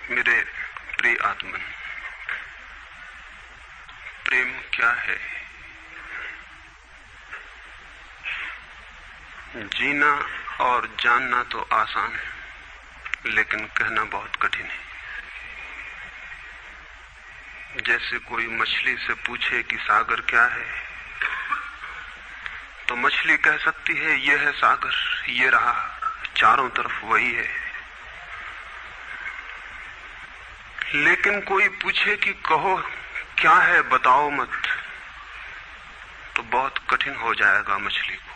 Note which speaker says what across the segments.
Speaker 1: मेरे प्रिय आत्मन, प्रेम क्या है? जीना और जानना तो आसान है, लेकिन कहना बहुत कठिन है। जैसे कोई मछली से पूछे कि सागर क्या है, तो मछली कह सकती है यह है सागर, ये रहा, चारों तरफ वही है। लेकिन कोई पूछे कि कहो क्या है, बताओ मत, तो बहुत कठिन हो जाएगा मछली को।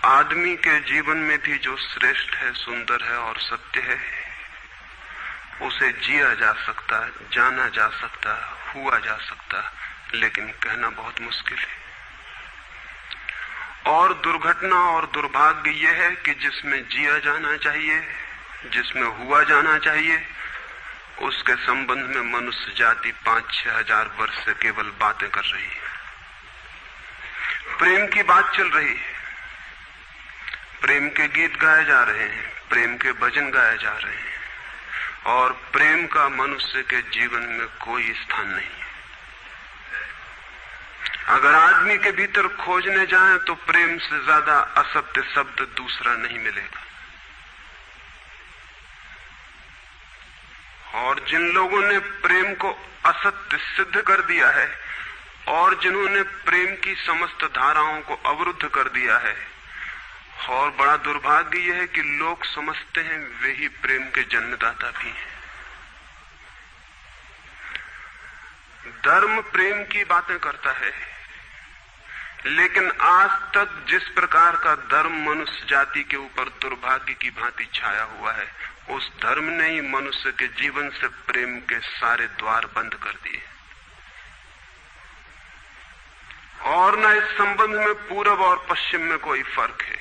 Speaker 1: आदमी के जीवन में भी जो श्रेष्ठ है, सुंदर है और सत्य है, उसे जिया जा सकता, जाना जा सकता, हुआ जा सकता, लेकिन कहना बहुत मुश्किल है। और दुर्घटना और दुर्भाग्य यह है कि जिसमें जिया जाना चाहिए, जिसमें हुआ जाना चाहिए, उसके संबंध में मनुष्य जाति 5-6 हजार वर्ष से केवल बातें कर रही है। प्रेम की बात चल रही है, प्रेम के गीत गाए जा रहे हैं, प्रेम के भजन गाए जा रहे हैं, और प्रेम का मनुष्य के जीवन में कोई स्थान नहीं है। अगर आदमी के भीतर खोजने जाएं तो प्रेम से ज्यादा असत्य शब्द दूसरा नहीं मिलेगा। और जिन लोगों ने प्रेम को असत्य सिद्ध कर दिया है और जिन्होंने प्रेम की समस्त धाराओं को अवरुद्ध कर दिया है, और बड़ा दुर्भाग्य यह है कि लोग समझते हैं वे ही प्रेम के जन्मदाता भी हैं। धर्म प्रेम की बातें करता है, लेकिन आज तक जिस प्रकार का धर्म मनुष्य जाति के ऊपर दुर्भाग्य की भांति छाया हुआ है, उस धर्म ने ही मनुष्य के जीवन से प्रेम के सारे द्वार बंद कर दिए। और न इस संबंध में पूरब और पश्चिम में कोई फर्क है,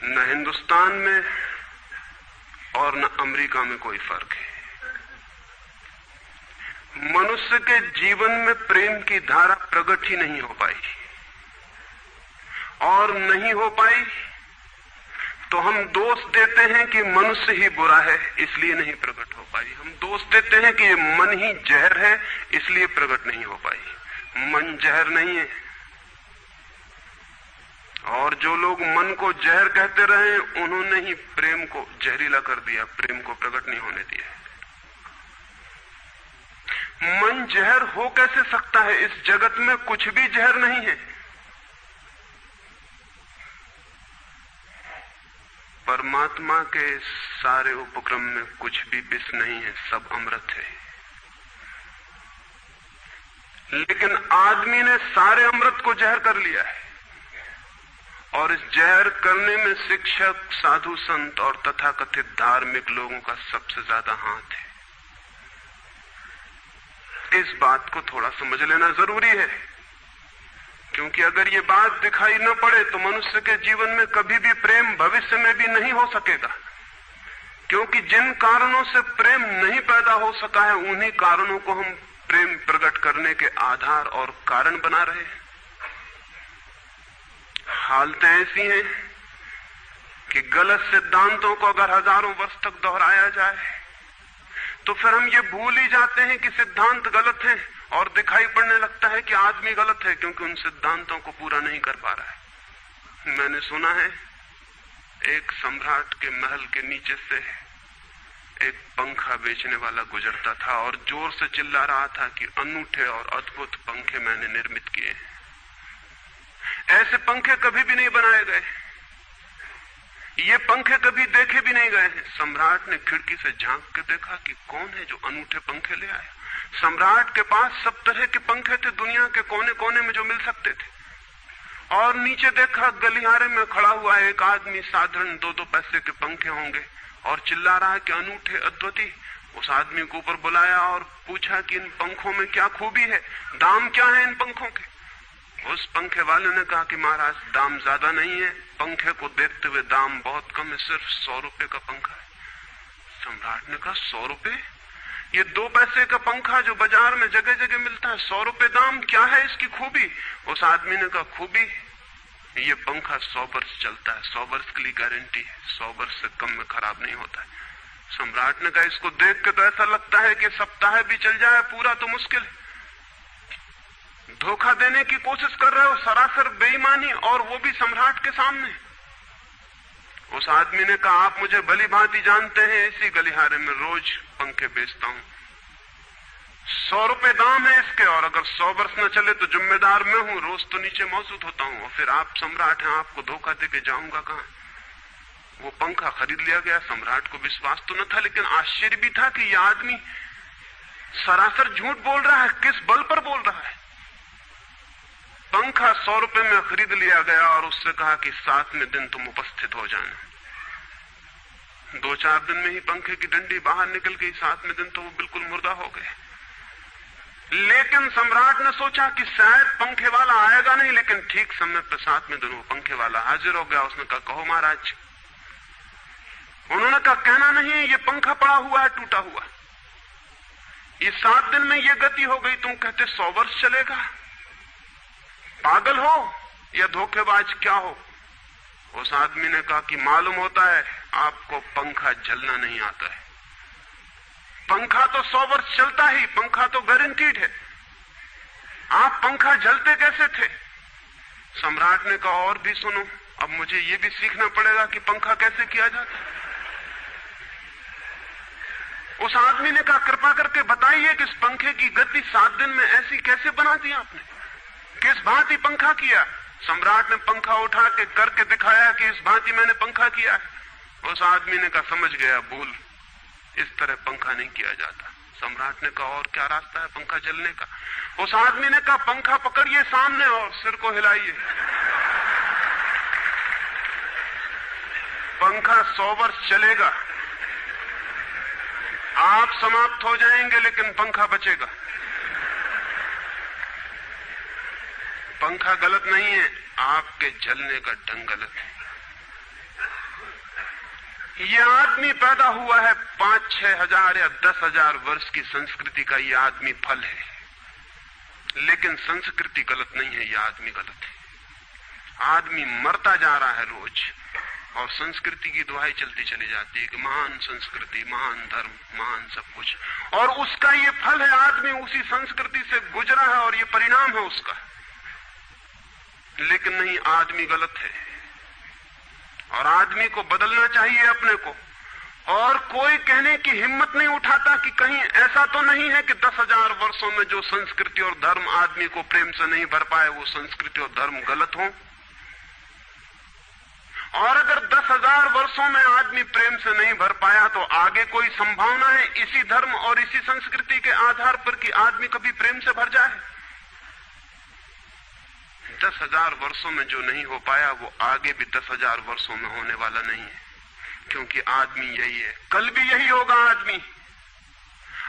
Speaker 1: न हिंदुस्तान में और न अमेरिका में कोई फर्क है। मनुष्य के जीवन में प्रेम की धारा प्रकट ही नहीं हो पाई, और नहीं हो पाई तो हम दोष देते हैं कि मनुष्य ही बुरा है, इसलिए नहीं प्रकट हो पाई। हम दोष देते हैं कि ये मन ही जहर है, इसलिए प्रकट नहीं हो पाई। मन जहर नहीं है, और जो लोग मन को जहर कहते रहे, उन्होंने ही प्रेम को जहरीला कर दिया, प्रेम को प्रकट नहीं होने दिया। मन जहर हो कैसे सकता है? इस जगत में कुछ भी जहर नहीं है। परमात्मा के सारे उपक्रम में कुछ भी विष नहीं है, सब अमृत है। लेकिन आदमी ने सारे अमृत को जहर कर लिया है, और इस जहर करने में शिक्षक, साधु संत और तथाकथित धार्मिक लोगों का सबसे ज्यादा हाथ है। इस बात को थोड़ा समझ लेना जरूरी है, क्योंकि अगर ये बात दिखाई न पड़े तो मनुष्य के जीवन में कभी भी प्रेम भविष्य में भी नहीं हो सकेगा। क्योंकि जिन कारणों से प्रेम नहीं पैदा हो सका है, उन्हीं कारणों को हम प्रेम प्रकट करने के आधार और कारण बना रहे हैं। हालतें ऐसी हैं कि गलत सिद्धांतों को अगर हजारों वर्ष तक दोहराया जाए तो फिर हम ये भूल ही जाते हैं कि सिद्धांत गलत हैं, और दिखाई पड़ने लगता है कि आदमी गलत है, क्योंकि उन सिद्धांतों को पूरा नहीं कर पा रहा है। मैंने सुना है एक सम्राट के महल के नीचे से एक पंखा बेचने वाला गुजरता था और जोर से चिल्ला रहा था कि अनूठे और अद्भुत पंखे मैंने निर्मित किए हैं। ऐसे पंखे कभी भी नहीं बनाए गए, ये पंखे कभी देखे भी नहीं गए हैं। सम्राट ने खिड़की से झांक के देखा कि कौन है जो अनूठे पंखे ले आया। सम्राट के पास सब तरह के पंखे थे, दुनिया के कोने कोने में जो मिल सकते थे। और नीचे देखा, गलियारे में खड़ा हुआ एक आदमी, साधारण 2-2 पैसे के पंखे होंगे, और चिल्ला रहा है कि अनूठे, अद्वितीय। उस आदमी को ऊपर बुलाया और पूछा कि इन पंखों में क्या खूबी है, दाम क्या है इन पंखों के? उस पंखे वाले ने कहा कि महाराज, दाम ज्यादा नहीं है, पंखे को देखते हुए दाम बहुत कम है, सिर्फ 100 रुपए का पंखा है। सम्राट ने कहा 100 रुपए? ये 2 पैसे का पंखा जो बाजार में जगह जगह मिलता है, 100 रुपए दाम, क्या है इसकी खूबी? उस आदमी ने कहा खूबी ये पंखा 100 वर्ष चलता है, 100 वर्ष के लिए गारंटी है, 100 वर्ष से कम में खराब नहीं होता है। सम्राट ने कहा इसको देख के तो ऐसा लगता है कि सप्ताह भी चल जाए, पूरा तो मुश्किल है। धोखा देने की कोशिश कर रहे हो, सरासर बेईमानी, और वो भी सम्राट के सामने। उस आदमी ने कहा आप मुझे भली भांति जानते हैं, इसी गलिहारे में रोज पंखे बेचता हूं, 100 रुपए दाम है इसके, और अगर 100 वर्ष न चले तो जिम्मेदार मैं हूं, रोज तो नीचे मौजूद होता हूं, और फिर आप सम्राट हैं, आपको धोखा देके जाऊंगा कहां। वो पंखा खरीद लिया गया। सम्राट को विश्वास तो न था, लेकिन आश्चर्य भी था कि यह आदमी सरासर झूठ बोल रहा है, किस बल पर बोल रहा है। पंखा 100 रुपए में खरीद लिया गया और उससे कहा कि 7वें दिन तुम उपस्थित हो जाना। 2-4 दिन में ही पंखे की डंडी बाहर निकल गई, 7वें दिन तो वो बिल्कुल मुर्दा हो गए। लेकिन सम्राट ने सोचा कि शायद पंखे वाला आएगा नहीं, लेकिन ठीक समय पर 7वें दिन वो पंखे वाला हाजिर हो गया। उसने कहा कहो महाराज। उन्होंने कहा कहना नहीं, ये पंखा पड़ा हुआ है टूटा हुआ, ये 7 दिन में ये गति हो गई, तुम कहते 100 वर्ष चलेगा। पागल हो या धोखेबाज क्या हो। उस आदमी ने कहा कि मालूम होता है आपको पंखा झलना नहीं आता है, पंखा तो 100 वर्ष चलता ही, पंखा तो गारंटीड है, आप पंखा झलते कैसे थे। सम्राट ने कहा और भी सुनो, अब मुझे ये भी सीखना पड़ेगा कि पंखा कैसे किया जाता है। उस आदमी ने कहा कृपा करके बताइए कि इस पंखे की गति 7 दिन में ऐसी कैसे बना दी आपने, किस भांति पंखा किया। सम्राट ने पंखा उठा के करके दिखाया कि इस भांति मैंने पंखा किया है। उस आदमी ने कहा समझ गया, भूल, इस तरह पंखा नहीं किया जाता। सम्राट ने कहा और क्या रास्ता है पंखा चलने का। उस आदमी ने कहा पंखा पकड़िए सामने और सिर को हिलाइए। पंखा 100 वर्ष चलेगा, आप समाप्त हो जाएंगे लेकिन पंखा बचेगा। पंखा गलत नहीं है, आपके जलने का ढंग गलत है। यह आदमी पैदा हुआ है 5-6 हजार या 10,000 वर्ष की संस्कृति का, यह आदमी फल है, लेकिन संस्कृति गलत नहीं है, यह आदमी गलत है। आदमी मरता जा रहा है रोज, और संस्कृति की दुहाई चलती चली जाती है कि महान संस्कृति, महान धर्म, महान सब कुछ, और उसका ये फल है। आदमी उसी संस्कृति से गुजरा है और ये परिणाम है उसका। लेकिन नहीं, आदमी गलत है और आदमी को बदलना चाहिए अपने को। और कोई कहने की हिम्मत नहीं उठाता कि कहीं ऐसा तो नहीं है कि 10,000 वर्षों में जो संस्कृति और धर्म आदमी को प्रेम से नहीं भर पाए, वो संस्कृति और धर्म गलत हो। और अगर 10,000 वर्षों में आदमी प्रेम से नहीं भर पाया, तो आगे कोई संभावना है इसी धर्म और इसी संस्कृति के आधार पर कि आदमी कभी प्रेम से भर जाए। 10,000 वर्षों में जो नहीं हो पाया, वो आगे भी 10,000 वर्षों में होने वाला नहीं है, क्योंकि आदमी यही है, कल भी यही होगा।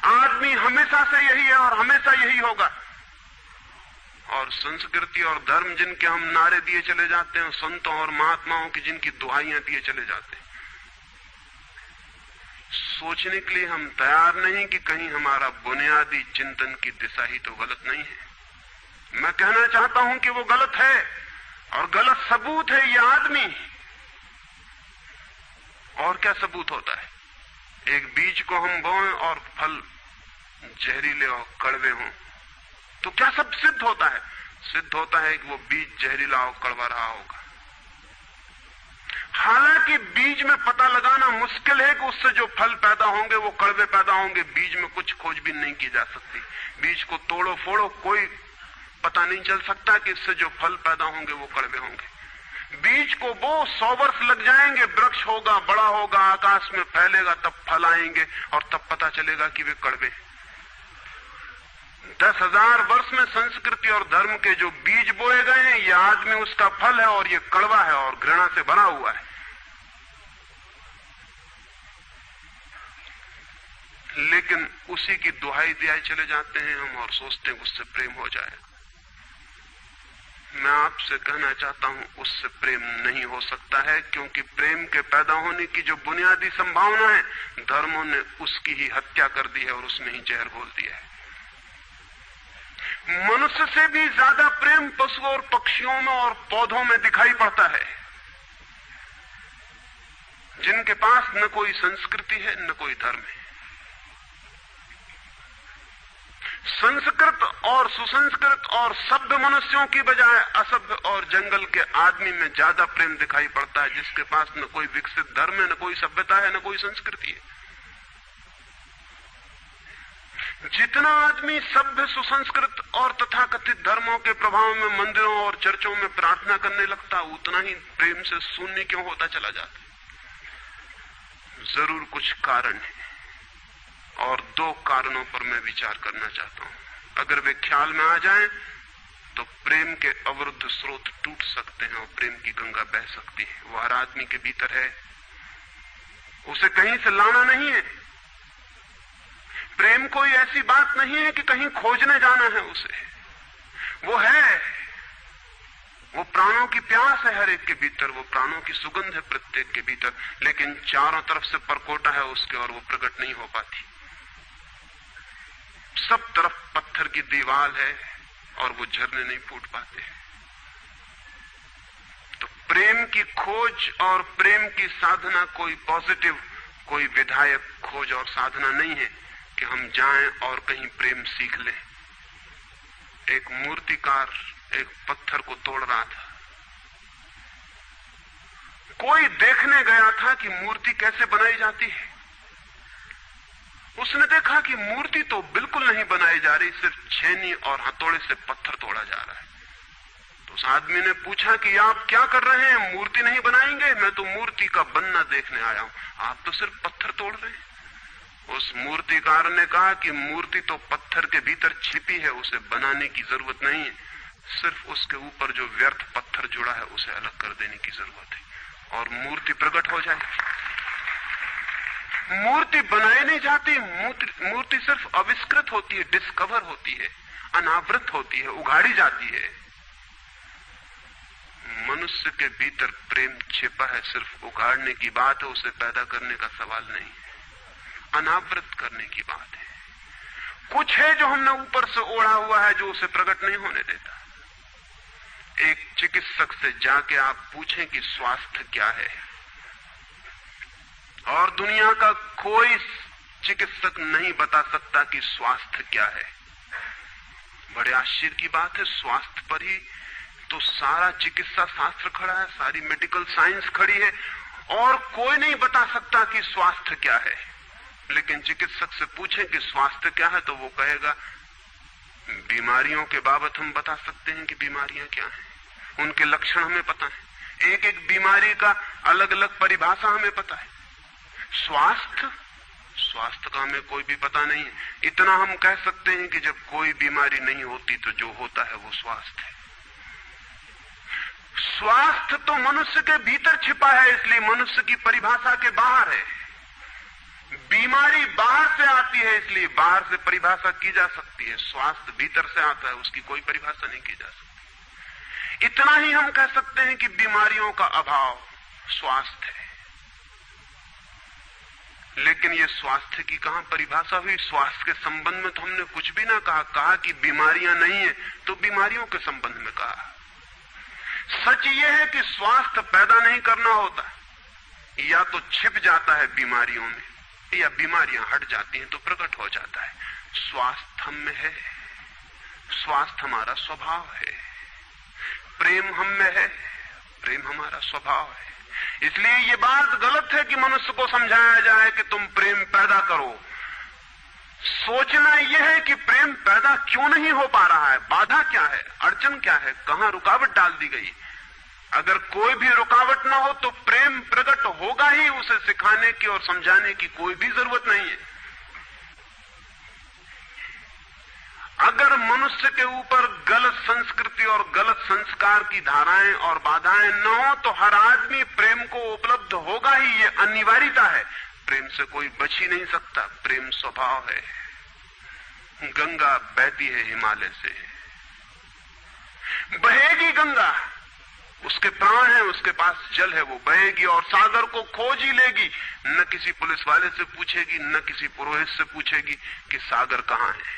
Speaker 1: आदमी हमेशा से यही है और हमेशा यही होगा। और संस्कृति और धर्म जिनके हम नारे दिए चले जाते हैं, संतों और महात्माओं की जिनकी दुहाइयां दिए चले जाते हैं, सोचने के लिए हम तैयार नहीं कि कहीं हमारा बुनियादी चिंतन की दिशा ही तो गलत नहीं है। मैं कहना चाहता हूं कि वो गलत है, और गलत सबूत है ये आदमी। और क्या सबूत होता है? एक बीज को हम बोएं और फल जहरीले और कड़वे हों, तो क्या सब सिद्ध होता है? सिद्ध होता है कि वो बीज जहरीला और कड़वा रहा होगा। हालांकि बीज में पता लगाना मुश्किल है कि उससे जो फल पैदा होंगे वो कड़वे पैदा होंगे। बीज में कुछ खोजबीन नहीं की जा सकती। बीज को तोड़ो फोड़ो, कोई पता नहीं चल सकता कि इससे जो फल पैदा होंगे वो कड़वे होंगे। बीज को वो 100 वर्ष लग जाएंगे, वृक्ष होगा, बड़ा होगा, आकाश में फैलेगा, तब फल आएंगे और तब पता चलेगा कि वे कड़वे। 10,000 वर्ष में संस्कृति और धर्म के जो बीज बोए गए हैं, ये आदमी उसका फल है और ये कड़वा है और घृणा से भरा हुआ है। लेकिन उसी की दुहाई दिए चले जाते हैं हम और सोचते हैं उससे प्रेम हो जाएगा। मैं आपसे कहना चाहता हूं उससे प्रेम नहीं हो सकता है, क्योंकि प्रेम के पैदा होने की जो बुनियादी संभावना है, धर्मों ने उसकी ही हत्या कर दी है और उसमें ही जहर घोल दिया है। मनुष्य से भी ज्यादा प्रेम पशुओं और पक्षियों में और पौधों में दिखाई पड़ता है, जिनके पास न कोई संस्कृति है न कोई धर्म है। संस्कृत और सुसंस्कृत और सभ्य मनुष्यों की बजाय असभ्य और जंगल के आदमी में ज्यादा प्रेम दिखाई पड़ता है, जिसके पास न कोई विकसित धर्म है, न कोई सभ्यता है, न कोई संस्कृति है। जितना आदमी सभ्य, सुसंस्कृत और तथाकथित धर्मों के प्रभाव में मंदिरों और चर्चों में प्रार्थना करने लगता, उतना ही प्रेम से शून्य क्यों होता चला जाता। जरूर कुछ कारण है, और दो कारणों पर मैं विचार करना चाहता हूं। अगर वे ख्याल में आ जाएं तो प्रेम के अवरुद्ध स्रोत टूट सकते हैं और प्रेम की गंगा बह सकती है। वह हर आदमी के भीतर है, उसे कहीं से लाना नहीं है। प्रेम कोई ऐसी बात नहीं है कि कहीं खोजने जाना है उसे, वो है, वो प्राणों की प्यास है हर एक के भीतर, वो प्राणों की सुगंध है प्रत्येक के भीतर, लेकिन चारों तरफ से परकोटा है उसके और वो प्रकट नहीं हो पाती। सब तरफ पत्थर की दीवार है और वो झरने नहीं फूट पाते। तो प्रेम की खोज और प्रेम की साधना कोई पॉजिटिव, कोई विधायक खोज और साधना नहीं है कि हम जाएं और कहीं प्रेम सीख लें। एक मूर्तिकार एक पत्थर को तोड़ रहा था, कोई देखने गया था कि मूर्ति कैसे बनाई जाती है। उसने देखा कि मूर्ति तो बिल्कुल नहीं बनाई जा रही, सिर्फ छेनी और हथौड़े से पत्थर तोड़ा जा रहा है। तो उस आदमी ने पूछा कि आप क्या कर रहे हैं, मूर्ति नहीं बनाएंगे? मैं तो मूर्ति का बनना देखने आया हूं, आप तो सिर्फ पत्थर तोड़ रहे हैं। उस मूर्तिकार ने कहा कि मूर्ति तो पत्थर के भीतर छिपी है, उसे बनाने की जरूरत नहीं है, सिर्फ उसके ऊपर जो व्यर्थ पत्थर जुड़ा है उसे अलग कर देने की जरूरत है और मूर्ति प्रकट हो जाएगी। मूर्ति बनाई नहीं जाती, मूर्ति सिर्फ आविष्कृत होती है, डिस्कवर होती है, अनावृत होती है, उघाड़ी जाती है। मनुष्य के भीतर प्रेम छिपा है, सिर्फ उघाड़ने की बात है, उसे पैदा करने का सवाल नहीं है, अनावृत करने की बात है। कुछ है जो हमने ऊपर से ओढ़ा हुआ है जो उसे प्रकट नहीं होने देता। एक चिकित्सक से जाके आप पूछें कि स्वास्थ्य क्या है, और दुनिया का कोई चिकित्सक नहीं बता सकता कि स्वास्थ्य क्या है। बड़े आश्चर्य की बात है, स्वास्थ्य पर ही तो सारा चिकित्सा शास्त्र खड़ा है, सारी मेडिकल साइंस खड़ी है, और कोई नहीं बता सकता कि स्वास्थ्य क्या है। लेकिन चिकित्सक से पूछें कि स्वास्थ्य क्या है तो वो कहेगा बीमारियों के बाबत हम बता सकते हैं कि बीमारियां क्या हैं, उनके लक्षण हमें पता है, एक एक बीमारी का अलग अलग परिभाषा हमें पता है। स्वास्थ्य का हमें कोई भी पता नहीं है। इतना हम कह सकते हैं कि जब कोई बीमारी नहीं होती तो जो होता है वो स्वास्थ्य है। स्वास्थ्य तो मनुष्य के भीतर छिपा है, इसलिए मनुष्य की परिभाषा के बाहर है। बीमारी बाहर से आती है, इसलिए बाहर से परिभाषा की जा सकती है। स्वास्थ्य भीतर से आता है, उसकी कोई परिभाषा नहीं की जा सकती। इतना ही हम कह सकते हैं कि बीमारियों का अभाव स्वास्थ्य है। लेकिन ये स्वास्थ्य की कहां परिभाषा हुई? स्वास्थ्य के संबंध में तो हमने कुछ भी ना कहा कि बीमारियां नहीं है तो बीमारियों के संबंध में कहा। सच ये है कि स्वास्थ्य पैदा नहीं करना होता, या तो छिप जाता है बीमारियों में, या बीमारियां हट जाती हैं तो प्रकट हो जाता है। स्वास्थ्य हम में है, स्वास्थ्य हमारा स्वभाव है। प्रेम हम में है, प्रेम हमारा स्वभाव है। इसलिए ये बात गलत है कि मनुष्य को समझाया जाए कि तुम प्रेम पैदा करो। सोचना यह है कि प्रेम पैदा क्यों नहीं हो पा रहा है, बाधा क्या है, अड़चन क्या है, कहां रुकावट डाल दी गई। अगर कोई भी रुकावट ना हो तो प्रेम प्रकट होगा ही, उसे सिखाने की और समझाने की कोई भी जरूरत नहीं है। अगर मनुष्य के ऊपर गलत संस्कृति और गलत संस्कार की धाराएं और बाधाएं न हो तो हर आदमी प्रेम को उपलब्ध होगा ही, ये अनिवार्यता है। प्रेम से कोई बच ही नहीं सकता, प्रेम स्वभाव है। गंगा बहती है हिमालय से, बहेगी गंगा, उसके प्राण है, उसके पास जल है, वो बहेगी और सागर को खोज ही लेगी। न किसी पुलिस वाले से पूछेगी, न किसी पुरोहित से पूछेगी कि सागर कहां है।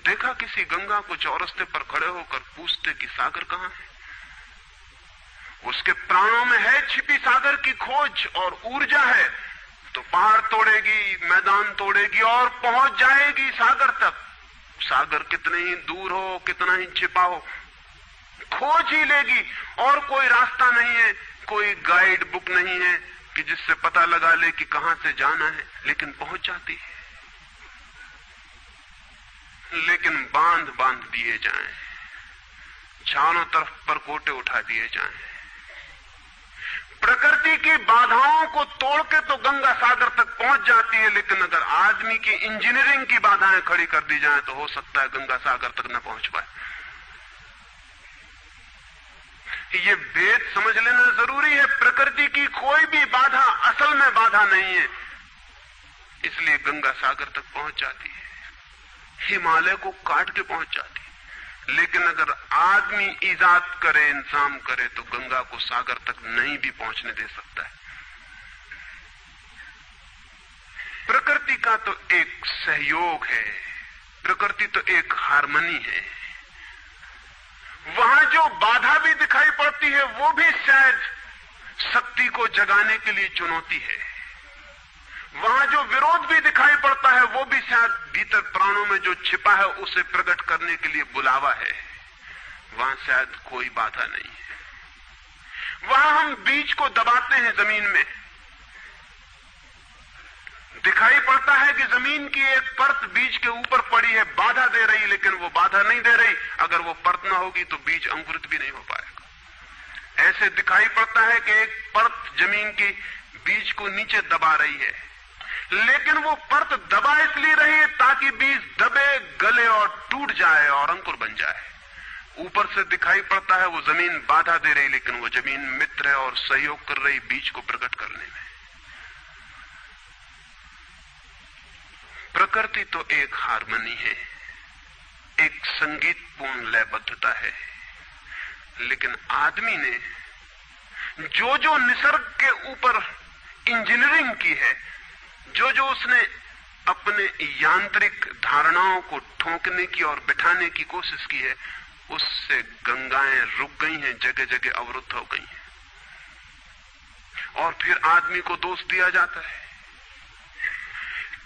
Speaker 1: देखा किसी गंगा को चौरस्ते पर खड़े होकर पूछते कि सागर कहां है? उसके प्राणों में है छिपी सागर की खोज और ऊर्जा है, तो पहाड़ तोड़ेगी, मैदान तोड़ेगी और पहुंच जाएगी सागर तक। सागर कितने ही दूर हो, कितना ही छिपा हो, खोज ही लेगी। और कोई रास्ता नहीं है, कोई गाइड बुक नहीं है कि जिससे पता लगा ले कि कहां से जाना है, लेकिन पहुंच जाती है। लेकिन बांध बांध दिए जाएं, चारों तरफ परकोटे उठा दिए जाएं, प्रकृति की बाधाओं को तोड़ के तो गंगा सागर तक पहुंच जाती है, लेकिन अगर आदमी की इंजीनियरिंग की बाधाएं खड़ी कर दी जाएं तो हो सकता है गंगा सागर तक न पहुंच पाए। ये भेद समझ लेना जरूरी है। प्रकृति की कोई भी बाधा असल में बाधा नहीं है, इसलिए गंगा सागर तक पहुंच जाती है, हिमालय को काट के पहुंच जाती है। लेकिन अगर आदमी ईजाद करे, इंतजाम करे, तो गंगा को सागर तक नहीं भी पहुंचने दे सकता है। प्रकृति का तो एक सहयोग है, प्रकृति तो एक हार्मनी है। वहां जो बाधा भी दिखाई पड़ती है वो भी शायद शक्ति को जगाने के लिए चुनौती है। वहां जो विरोध भी दिखाई पड़ता है वो भी शायद भीतर प्राणों में जो छिपा है उसे प्रकट करने के लिए बुलावा है। वहां शायद कोई बाधा नहीं है। वहां हम बीज को दबाते हैं जमीन में, दिखाई पड़ता है कि जमीन की एक परत बीज के ऊपर पड़ी है, बाधा दे रही, लेकिन वो बाधा नहीं दे रही। अगर वो परत ना होगी तो बीज अंकुरित भी नहीं हो पाएगा। ऐसे दिखाई पड़ता है कि एक परत जमीन की बीज को नीचे दबा रही है, लेकिन वो परत दबा इसलिए रही है ताकि बीज दबे, गले और टूट जाए और अंकुर बन जाए। ऊपर से दिखाई पड़ता है वो जमीन बाधा दे रही, लेकिन वो जमीन मित्र है और सहयोग कर रही बीज को प्रकट करने में। प्रकृति तो एक हार्मनी है, एक संगीतपूर्ण लयबद्धता है, लेकिन आदमी ने जो जो निसर्ग के ऊपर इंजीनियरिंग की है, जो जो उसने अपने यांत्रिक धारणाओं को ठोंकने की और बिठाने की कोशिश की है, उससे गंगाएं रुक गई हैं, जगह जगह अवरुद्ध हो गई हैं। और फिर आदमी को दोष दिया जाता है।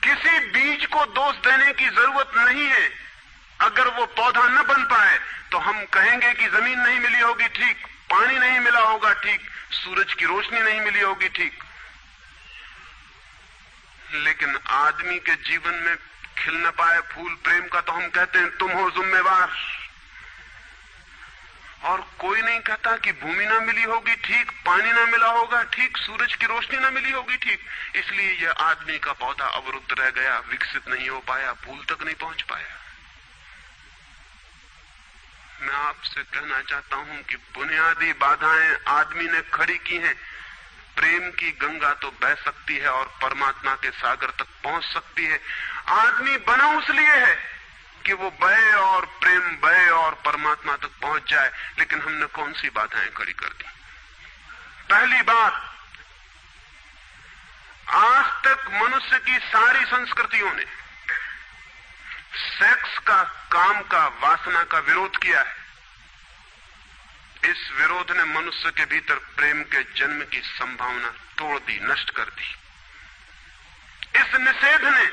Speaker 1: किसी बीज को दोष देने की जरूरत नहीं है। अगर वो पौधा न बन पाए तो हम कहेंगे कि जमीन नहीं मिली होगी, ठीक, पानी नहीं मिला होगा, ठीक, सूरज की रोशनी नहीं मिली होगी, ठीक, लेकिन आदमी के जीवन में खिल न पाए फूल प्रेम का तो हम कहते हैं तुम हो जिम्मेवार। और कोई नहीं कहता कि भूमि ना मिली होगी, ठीक, पानी ना मिला होगा, ठीक, सूरज की रोशनी ना मिली होगी, ठीक, इसलिए यह आदमी का पौधा अवरुद्ध रह गया, विकसित नहीं हो पाया, फूल तक नहीं पहुंच पाया। मैं आपसे कहना चाहता हूं कि बुनियादी बाधाएं आदमी ने खड़ी की हैं। प्रेम की गंगा तो बह सकती है और परमात्मा के सागर तक पहुंच सकती है। आदमी बना उस लिए है कि वो बहे और प्रेम बहे और परमात्मा तक पहुंच जाए, लेकिन हमने कौन सी बाधाएं खड़ी कर दी? पहली बात, आज तक मनुष्य की सारी संस्कृतियों ने सेक्स का, काम का, वासना का विरोध किया है। इस विरोध ने मनुष्य के भीतर प्रेम के जन्म की संभावना तोड़ दी, नष्ट कर दी। इस निषेध ने,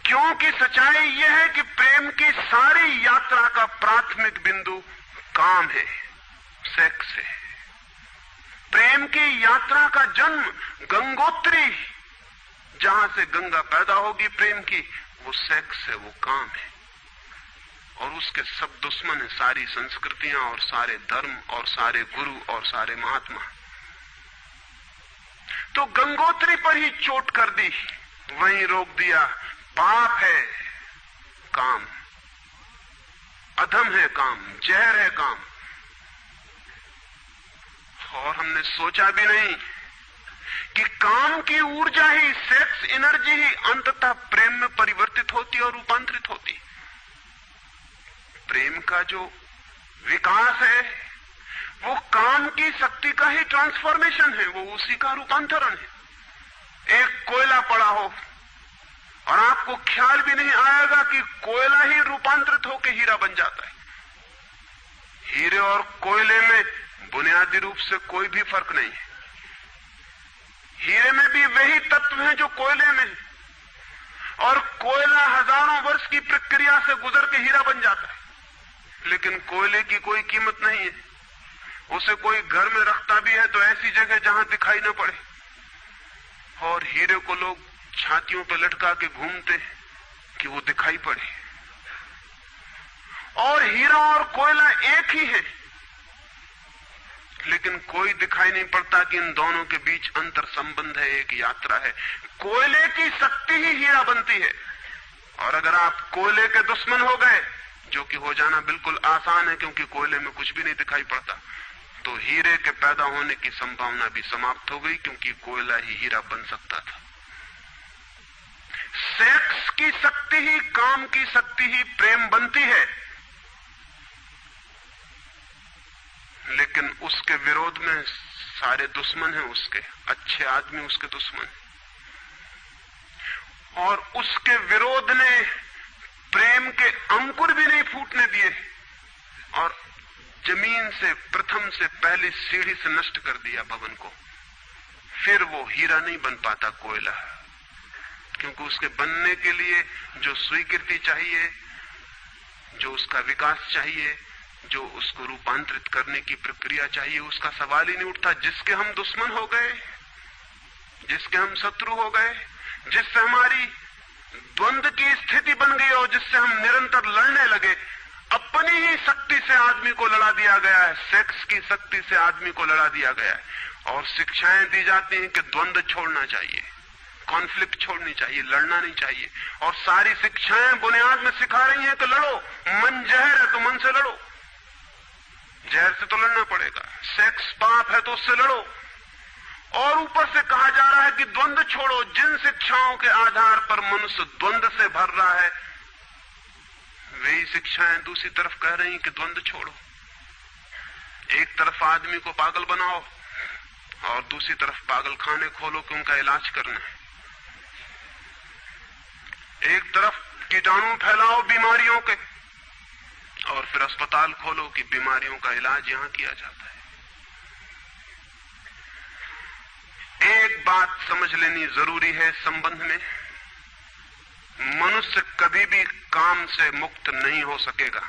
Speaker 1: क्योंकि सच्चाई यह है कि प्रेम की सारी यात्रा का प्राथमिक बिंदु काम है, सेक्स है। प्रेम की यात्रा का जन्म गंगोत्री, जहां से गंगा पैदा होगी प्रेम की, वो सेक्स है, वो काम है। और उसके सब दुश्मन है, सारी संस्कृतियां और सारे धर्म और सारे गुरु और सारे महात्मा। तो गंगोत्री पर ही चोट कर दी, वहीं रोक दिया। पाप है काम, अधम है काम, जहर है काम। और हमने सोचा भी नहीं कि काम की ऊर्जा ही, सेक्स एनर्जी ही अंततः प्रेम में परिवर्तित होती और रूपांतरित होती। प्रेम का जो विकास है वो काम की शक्ति का ही ट्रांसफॉर्मेशन है, वो उसी का रूपांतरण है। एक कोयला पड़ा हो और आपको ख्याल भी नहीं आएगा कि कोयला ही रूपांतरित होकर हीरा बन जाता है। हीरे और कोयले में बुनियादी रूप से कोई भी फर्क नहीं है। हीरे में भी वही तत्व हैं जो कोयले में है, और कोयला हजारों वर्ष की प्रक्रिया से गुजर के हीरा बन जाता है। लेकिन कोयले की कोई कीमत नहीं है। उसे कोई घर में रखता भी है तो ऐसी जगह जहां दिखाई न पड़े, और हीरे को लोग छातियों पर लटका के घूमते हैं कि वो दिखाई पड़े। और हीरा और कोयला एक ही है, लेकिन कोई दिखाई नहीं पड़ता कि इन दोनों के बीच अंतर संबंध है, एक यात्रा है। कोयले की शक्ति ही हीरा बनती है, और अगर आप कोयले के दुश्मन हो गए, जो कि हो जाना बिल्कुल आसान है क्योंकि कोयले में कुछ भी नहीं दिखाई पड़ता, तो हीरे के पैदा होने की संभावना भी समाप्त हो गई, क्योंकि कोयला ही हीरा बन सकता था। सेक्स की शक्ति ही, काम की शक्ति ही प्रेम बनती है, लेकिन उसके विरोध में सारे दुश्मन हैं उसके, अच्छे आदमी उसके दुश्मन हैं। और उसके विरोध ने प्रेम के अंकुर भी नहीं फूटने दिए, और जमीन से प्रथम से पहली सीढ़ी से नष्ट कर दिया भवन को। फिर वो हीरा नहीं बन पाता कोयला, क्योंकि उसके बनने के लिए जो स्वीकृति चाहिए, जो उसका विकास चाहिए, जो उसको रूपांतरित करने की प्रक्रिया चाहिए, उसका सवाल ही नहीं उठता। जिसके हम दुश्मन हो गए, जिसके हम शत्रु हो गए, जिससे हमारी द्वंद्व की स्थिति बन गई और जिससे हम निरंतर लड़ने लगे, अपनी ही शक्ति से आदमी को लड़ा दिया गया है, सेक्स की शक्ति से आदमी को लड़ा दिया गया है। और शिक्षाएं दी जाती हैं कि द्वंद्व छोड़ना चाहिए, कॉन्फ्लिक्ट छोड़नी चाहिए, लड़ना नहीं चाहिए। और सारी शिक्षाएं बुनियाद में सिखा रही हैं कि लड़ो, मन जहर है तो मन से लड़ो, जहर से तो लड़ना पड़ेगा। सेक्स पाप है तो उससे लड़ो। और ऊपर से कहा जा रहा है कि द्वंद्व छोड़ो। जिन शिक्षाओं के आधार पर मनुष्य द्वंद्व से भर रहा है, वही शिक्षाएं दूसरी तरफ कह रही हैं कि द्वंद्व छोड़ो। एक तरफ आदमी को पागल बनाओ और दूसरी तरफ पागल खाने खोलो कि उनका इलाज करना है। एक तरफ कीटाणु फैलाओ बीमारियों के, और फिर अस्पताल खोलो कि बीमारियों का इलाज यहां किया जाता है। एक बात समझ लेनी जरूरी है संबंध में, मनुष्य कभी भी काम से मुक्त नहीं हो सकेगा।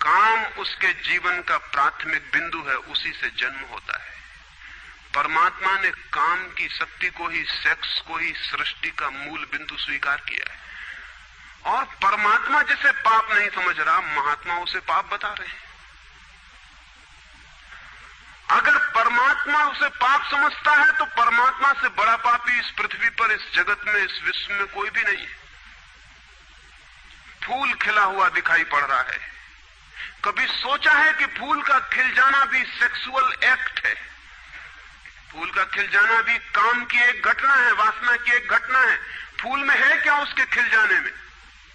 Speaker 1: काम उसके जीवन का प्राथमिक बिंदु है, उसी से जन्म होता है। परमात्मा ने काम की शक्ति को ही, सेक्स को ही सृष्टि का मूल बिंदु स्वीकार किया है। और परमात्मा जिसे पाप नहीं समझ रहा, महात्मा उसे पाप बता रहे हैं। अगर परमात्मा उसे पाप समझता है तो परमात्मा से बड़ा पापी इस पृथ्वी पर, इस जगत में, इस विश्व में कोई भी नहीं है। फूल खिला हुआ दिखाई पड़ रहा है। कभी सोचा है कि फूल का खिल जाना भी सेक्सुअल एक्ट है? फूल का खिल जाना भी काम की एक घटना है, वासना की एक घटना है। फूल में है क्या उसके खिल जाने में?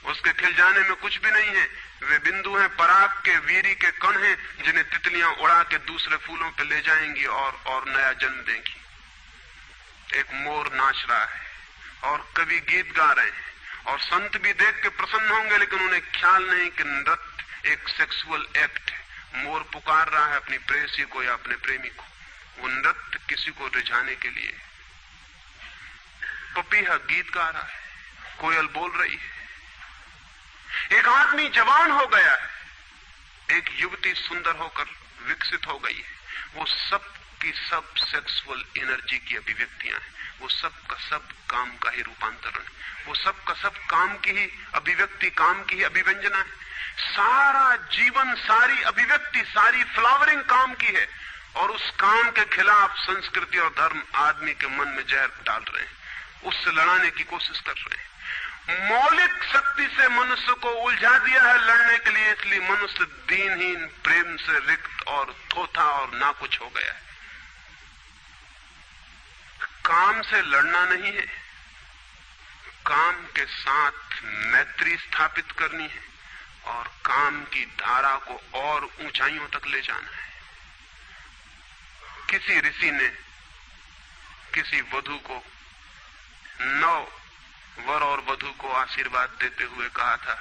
Speaker 1: उसके खिल जाने में कुछ भी नहीं है। वे बिंदु हैं, पराग के, वीरी के कण हैं, जिन्हें तितलियां उड़ा के दूसरे फूलों पे ले जाएंगी और नया जन्म देंगी। एक मोर नाच रहा है और कवि गीत गा रहे हैं, और संत भी देख के प्रसन्न होंगे, लेकिन उन्हें ख्याल नहीं कि नृत्य एक सेक्सुअल एक्ट है। मोर पुकार रहा है अपनी प्रेयसी को या अपने प्रेमी को, वो नृत्य किसी को रिझाने के लिए। पपीहा गीत गा रहा है, कोयल बोल रही है। एक आदमी जवान हो गया है, एक युवती सुंदर होकर विकसित हो गई है। वो सब की सब सेक्सुअल एनर्जी की अभिव्यक्तियां हैं। वो सब का सब काम का ही रूपांतरण है। वो सब का सब काम की ही अभिव्यक्ति, काम की ही अभिव्यंजना है। सारा जीवन, सारी अभिव्यक्ति, सारी फ्लावरिंग काम की है। और उस काम के खिलाफ संस्कृति और धर्म आदमी के मन में जहर डाल रहे हैं, उससे लड़ाने की कोशिश कर रहे हैं। मौलिक शक्ति से मनुष्य को उलझा दिया है लड़ने के लिए, इसलिए मनुष्य दीनहीन, प्रेम से रिक्त और थोथा और नाकुछ हो गया है। काम से लड़ना नहीं है, काम के साथ मैत्री स्थापित करनी है और काम की धारा को और ऊंचाइयों तक ले जाना है। किसी ऋषि ने किसी वधू को 9 वर और वधू को आशीर्वाद देते हुए कहा था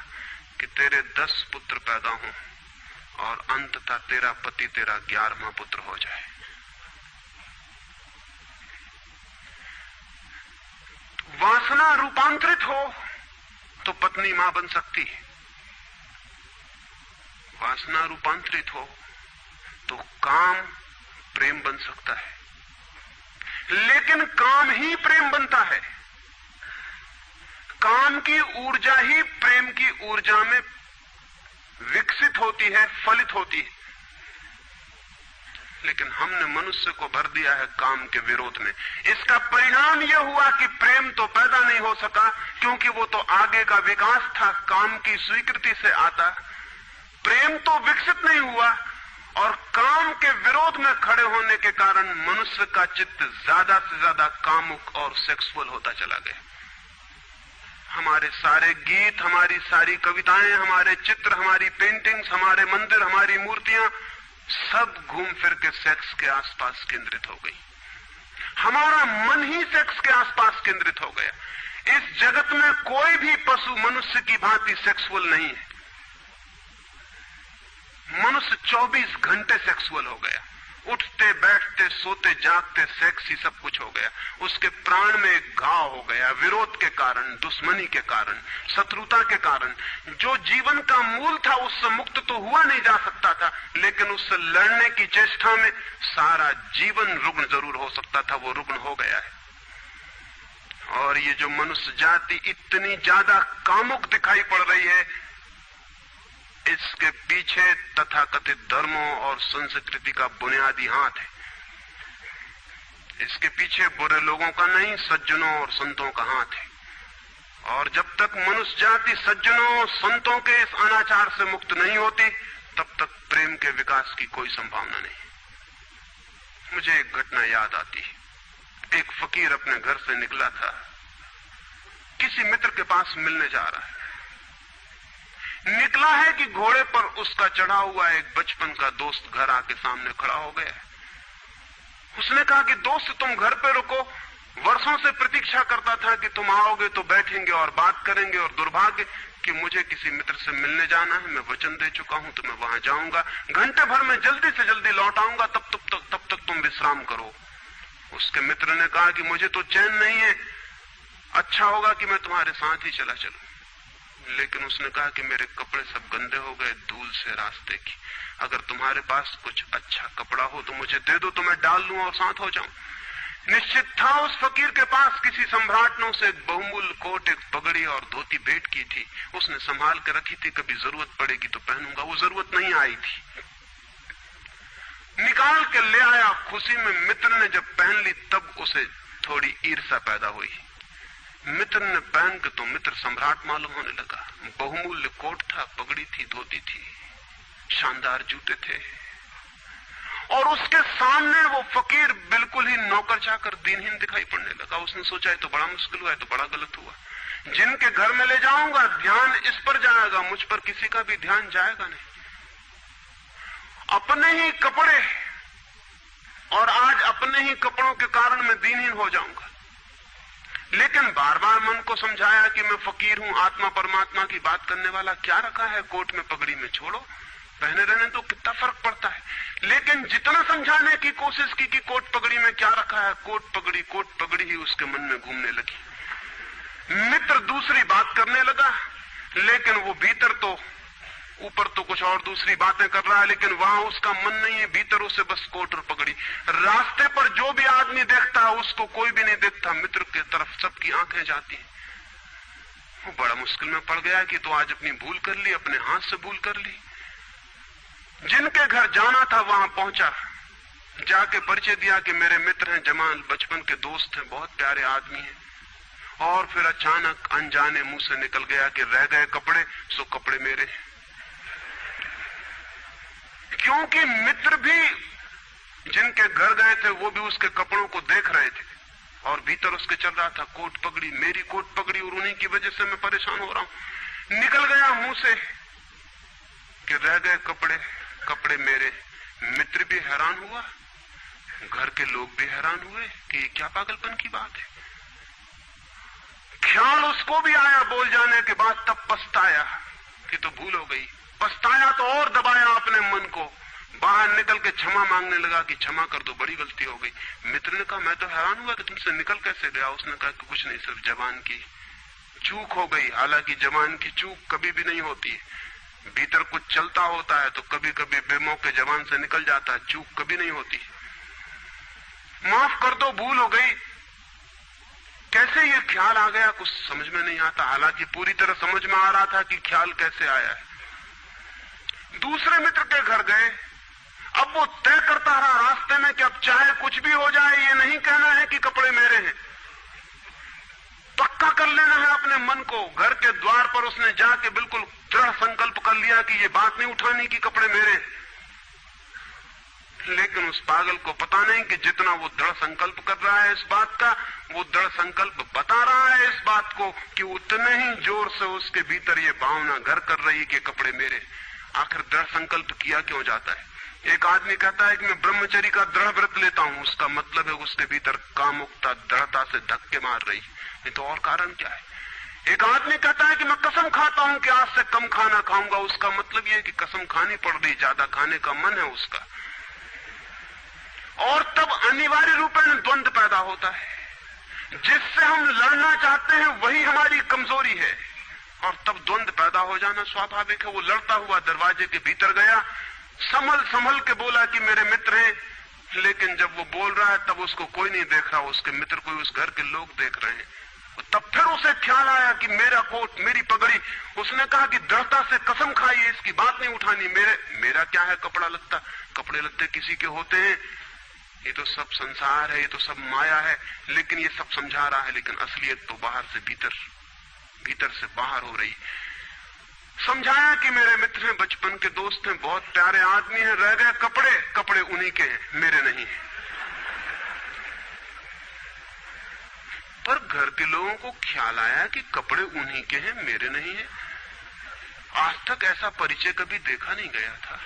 Speaker 1: कि तेरे 10 पुत्र पैदा हों और अंततः तेरा पति तेरा 11वां पुत्र हो जाए। वासना रूपांतरित हो तो पत्नी मां बन सकती है, वासना रूपांतरित हो तो काम प्रेम बन सकता है, लेकिन काम ही प्रेम बनता है। काम की ऊर्जा ही प्रेम की ऊर्जा में विकसित होती है, फलित होती है। लेकिन हमने मनुष्य को भर दिया है काम के विरोध में। इसका परिणाम यह हुआ कि प्रेम तो पैदा नहीं हो सका, क्योंकि वो तो आगे का विकास था, काम की स्वीकृति से आता। प्रेम तो विकसित नहीं हुआ और काम के विरोध में खड़े होने के कारण मनुष्य का चित्त ज्यादा से ज्यादा कामुक और सेक्सुअल होता चला गया। हमारे सारे गीत, हमारी सारी कविताएं, हमारे चित्र, हमारी पेंटिंग्स, हमारे मंदिर, हमारी मूर्तियां सब घूम फिर के सेक्स के आसपास केंद्रित हो गई। हमारा मन ही सेक्स के आसपास केंद्रित हो गया। इस जगत में कोई भी पशु मनुष्य की भांति सेक्सुअल नहीं है। मनुष्य 24 घंटे सेक्सुअल हो गया। उठते बैठते सोते जागते सेक्स ही सब कुछ हो गया। उसके प्राण में एक घाव हो गया, विरोध के कारण, दुश्मनी के कारण, शत्रुता के कारण। जो जीवन का मूल था उससे मुक्त तो हुआ नहीं जा सकता था, लेकिन उससे लड़ने की चेष्टा में सारा जीवन रुग्ण जरूर हो सकता था, वो रुग्ण हो गया है। और ये जो मनुष्य जाति इतनी ज्यादा कामुक दिखाई पड़ रही है, इसके पीछे तथाकथित धर्मों और संस्कृति का बुनियादी हाथ है। इसके पीछे बुरे लोगों का नहीं, सज्जनों और संतों का हाथ है। और जब तक मनुष्य जाति सज्जनों और संतों के इस अनाचार से मुक्त नहीं होती, तब तक प्रेम के विकास की कोई संभावना नहीं। मुझे एक घटना याद आती है। एक फकीर अपने घर से निकला था, किसी मित्र के पास मिलने जा रहा है। निकला है कि घोड़े पर उसका चढ़ा हुआ एक बचपन का दोस्त घर आके सामने खड़ा हो गया। उसने कहा कि दोस्त तुम घर पे रुको, वर्षों से प्रतीक्षा करता था कि तुम आओगे तो बैठेंगे और बात करेंगे, और दुर्भाग्य कि मुझे किसी मित्र से मिलने जाना है, मैं वचन दे चुका हूं तो मैं वहां जाऊंगा, घंटे भर में जल्दी से जल्दी लौट आऊंगा, तब तक तुम विश्राम करो। उसके मित्र ने कहा कि मुझे तो चैन नहीं है, अच्छा होगा कि मैं तुम्हारे साथ ही चला चलूं। लेकिन उसने कहा कि मेरे कपड़े सब गंदे हो गए धूल से रास्ते की, अगर तुम्हारे पास कुछ अच्छा कपड़ा हो तो मुझे दे दो, तो मैं डाल लूं और साथ हो जाऊं। निश्चित था उस फकीर के पास किसी सम्राट ने उसे एक बहुमूल्य कोट, एक पगड़ी और धोती भेंट की थी। उसने संभाल कर रखी थी, कभी जरूरत पड़ेगी तो पहनूंगा। वो जरूरत नहीं आई थी, निकाल के ले आया। खुशी में मित्र ने जब पहन ली तब उसे थोड़ी ईर्ष्या पैदा हुई। मित्र ने पहन के तो मित्र सम्राट मालूम होने लगा। बहुमूल्य कोट था, पगड़ी थी, धोती थी, शानदार जूते थे, और उसके सामने वो फकीर बिल्कुल ही नौकर चाकर दीनहीन दिखाई पड़ने लगा। उसने सोचा है तो बड़ा मुश्किल हुआ है, तो बड़ा गलत हुआ। जिनके घर में ले जाऊंगा ध्यान इस पर जाएगा, मुझ पर किसी का भी ध्यान जाएगा नहीं। अपने ही कपड़े, और आज अपने ही कपड़ों के कारण मैं दीनहीन हो जाऊंगा। लेकिन बार बार मन को समझाया कि मैं फकीर हूं, आत्मा परमात्मा की बात करने वाला, क्या रखा है कोट में पगड़ी में, छोड़ो, पहने रहने तो कितना फर्क पड़ता है। लेकिन जितना समझाने की कोशिश की कि कोट पगड़ी में क्या रखा है, कोट पगड़ी ही उसके मन में घूमने लगी। मित्र दूसरी बात करने लगा, लेकिन वो भीतर तो, ऊपर तो कुछ और दूसरी बातें कर रहा है, लेकिन वहां उसका मन नहीं है, भीतर उसे बस कोट और पगड़ी। रास्ते पर जो भी आदमी देखता है उसको कोई भी नहीं देखता, मित्र की तरफ सबकी आंखें जाती हैं। वो बड़ा मुश्किल में पड़ गया कि तो आज अपनी भूल कर ली, अपने हाथ से भूल कर ली। जिनके घर जाना था वहां पहुंचा, जाके परिचय दिया कि मेरे मित्र हैं, जमाल, बचपन के दोस्त हैं, बहुत प्यारे आदमी हैं। और फिर अचानक अनजाने मुंह से निकल गया कि रह गए कपड़े, सो कपड़े मेरे हैं। क्योंकि मित्र भी जिनके घर गए थे वो भी उसके कपड़ों को देख रहे थे, और भीतर उसके चल रहा था कोट पगड़ी, मेरी कोट पगड़ी, और उन्हीं की वजह से मैं परेशान हो रहा हूं। निकल गया मुंह से कि रह गए कपड़े, कपड़े मेरे। मित्र भी हैरान हुआ, घर के लोग भी हैरान हुए कि ये क्या पागलपन की बात है। ख्याल उसको भी आया बोल जाने के बाद, तब पछताया कि तो भूल हो गई। पछताया तो और दबाया अपने मन को, बाहर निकल के क्षमा मांगने लगा कि क्षमा कर दो, बड़ी गलती हो गई। मित्र ने कहा मैं तो हैरान हुआ कि तुमसे निकल कैसे गया। उसने कहा कि कुछ नहीं, सिर्फ जबान की चूक हो गई। हालांकि जबान की चूक कभी भी नहीं होती है, भीतर कुछ चलता होता है तो कभी कभी बेमौके जबान से निकल जाता है, चूक कभी नहीं होती। माफ कर दो, भूल हो गई। कैसे ये ख्याल आ गया कुछ समझ में नहीं आता, हालांकि पूरी तरह समझ में आ रहा था कि ख्याल कैसे आया है। दूसरे मित्र के घर गए। अब वो तय करता रहा रास्ते में कि अब चाहे कुछ भी हो जाए, ये नहीं कहना है कि कपड़े मेरे हैं, पक्का कर लेना है अपने मन को। घर के द्वार पर उसने जाके बिल्कुल दृढ़ संकल्प कर लिया कि ये बात नहीं उठानी कि कपड़े मेरे। लेकिन उस पागल को पता नहीं कि जितना वो दृढ़ संकल्प कर रहा है इस बात का, वो दृढ़ संकल्प बता रहा है इस बात को कि उतने ही जोर से उसके भीतर ये भावना घर कर रही कि कपड़े मेरे। आखिर दृढ़ संकल्प किया क्यों जाता है? एक आदमी कहता है कि मैं ब्रह्मचर्य का दृढ़ व्रत लेता हूं, उसका मतलब है उसके भीतर कामुकता दृढ़ता से धक्के मार रही, नहीं तो और कारण क्या है? एक आदमी कहता है कि मैं कसम खाता हूं कि आज से कम खाना खाऊंगा, उसका मतलब यह है कि कसम खानी पड़ रही, ज्यादा खाने का मन है उसका। और तब अनिवार्य रूप में द्वंद्व पैदा होता है। जिससे हम लड़ना चाहते हैं वही हमारी कमजोरी है, और तब द्वंद्व पैदा हो जाना स्वाभाविक है। वो लड़ता हुआ दरवाजे के भीतर गया, संभल संभल के बोला कि मेरे मित्र हैं, लेकिन जब वो बोल रहा है तब उसको कोई नहीं देख रहा, उसके मित्र कोई उस घर के लोग देख रहे हैं। तब फिर उसे ख्याल आया कि मेरा कोट, मेरी पगड़ी। उसने कहा कि दृढ़ता से कसम खाई है, इसकी बात नहीं उठानी। मेरा क्या है कपड़ा लत्ता, कपड़े लत्ते किसी के होते हैं, ये तो सब संसार है, ये तो सब माया है। लेकिन ये सब समझा रहा है, लेकिन असलियत तो बाहर से भीतर, भीतर से बाहर हो रही। समझाया कि मेरे मित्र हैं, बचपन के दोस्त हैं, बहुत प्यारे आदमी हैं, रह गए कपड़े, कपड़े उन्हीं के हैं, मेरे नहीं है। पर घर के लोगों को ख्याल आया कि कपड़े उन्हीं के हैं, मेरे नहीं है। आज तक ऐसा परिचय कभी देखा नहीं गया था।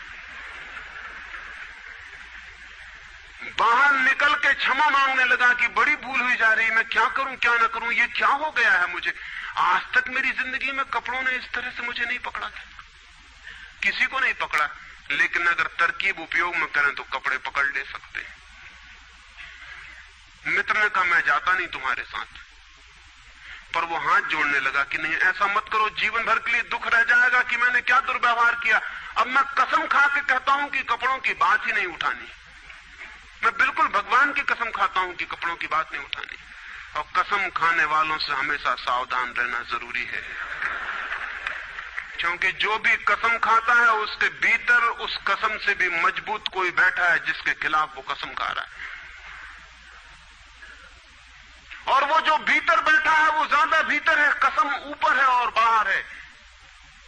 Speaker 1: बाहर निकल के क्षमा मांगने लगा कि बड़ी भूल हुई जा रही, मैं क्या करूं क्या न करूं, ये क्या हो गया है मुझे। आज तक मेरी जिंदगी में कपड़ों ने इस तरह से मुझे नहीं पकड़ा था, किसी को नहीं पकड़ा। लेकिन अगर तरकीब उपयोग में करें तो कपड़े पकड़ ले सकते हैं। मित्र ने कहा मैं जाता नहीं तुम्हारे साथ, पर वो हाथ जोड़ने लगा कि नहीं ऐसा मत करो, जीवन भर के लिए दुख रह जाएगा कि मैंने क्या दुर्व्यवहार किया। अब मैं कसम खा के कहता हूं कि कपड़ों की बात ही नहीं उठानी। मैं बिल्कुल भगवान की कसम खाता हूं कि कपड़ों की बात नहीं उठानी। और कसम खाने वालों से हमेशा सावधान रहना जरूरी है, क्योंकि जो भी कसम खाता है उसके भीतर उस कसम से भी मजबूत कोई बैठा है जिसके खिलाफ वो कसम खा रहा है। और वो जो भीतर बैठा है वो ज्यादा भीतर है, कसम ऊपर है और बाहर है।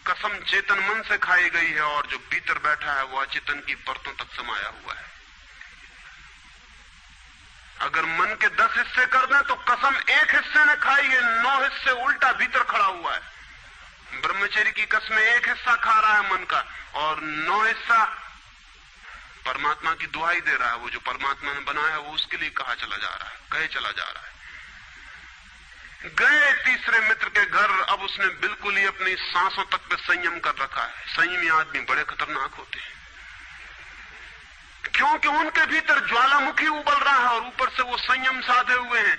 Speaker 1: कसम चेतन मन से खाई गई है और जो भीतर बैठा है वो अचेतन की परतों तक समाया हुआ है। अगर मन के 10 हिस्से कर दें तो कसम एक हिस्से ने खाई है, 9 हिस्से उल्टा भीतर खड़ा हुआ है। ब्रह्मचर्य की कसम एक हिस्सा खा रहा है मन का, और 9 हिस्सा परमात्मा की दुहाई दे रहा है। वो जो परमात्मा ने बनाया है वो उसके लिए कहा चला जा रहा है, कहे चला जा रहा है। गए तीसरे मित्र के घर। अब उसने बिल्कुल ही अपनी सांसों तक पे संयम कर रखा है। संयमी आदमी बड़े खतरनाक होते हैं, क्योंकि उनके भीतर ज्वालामुखी उबल रहा है और ऊपर से वो संयम साधे हुए हैं।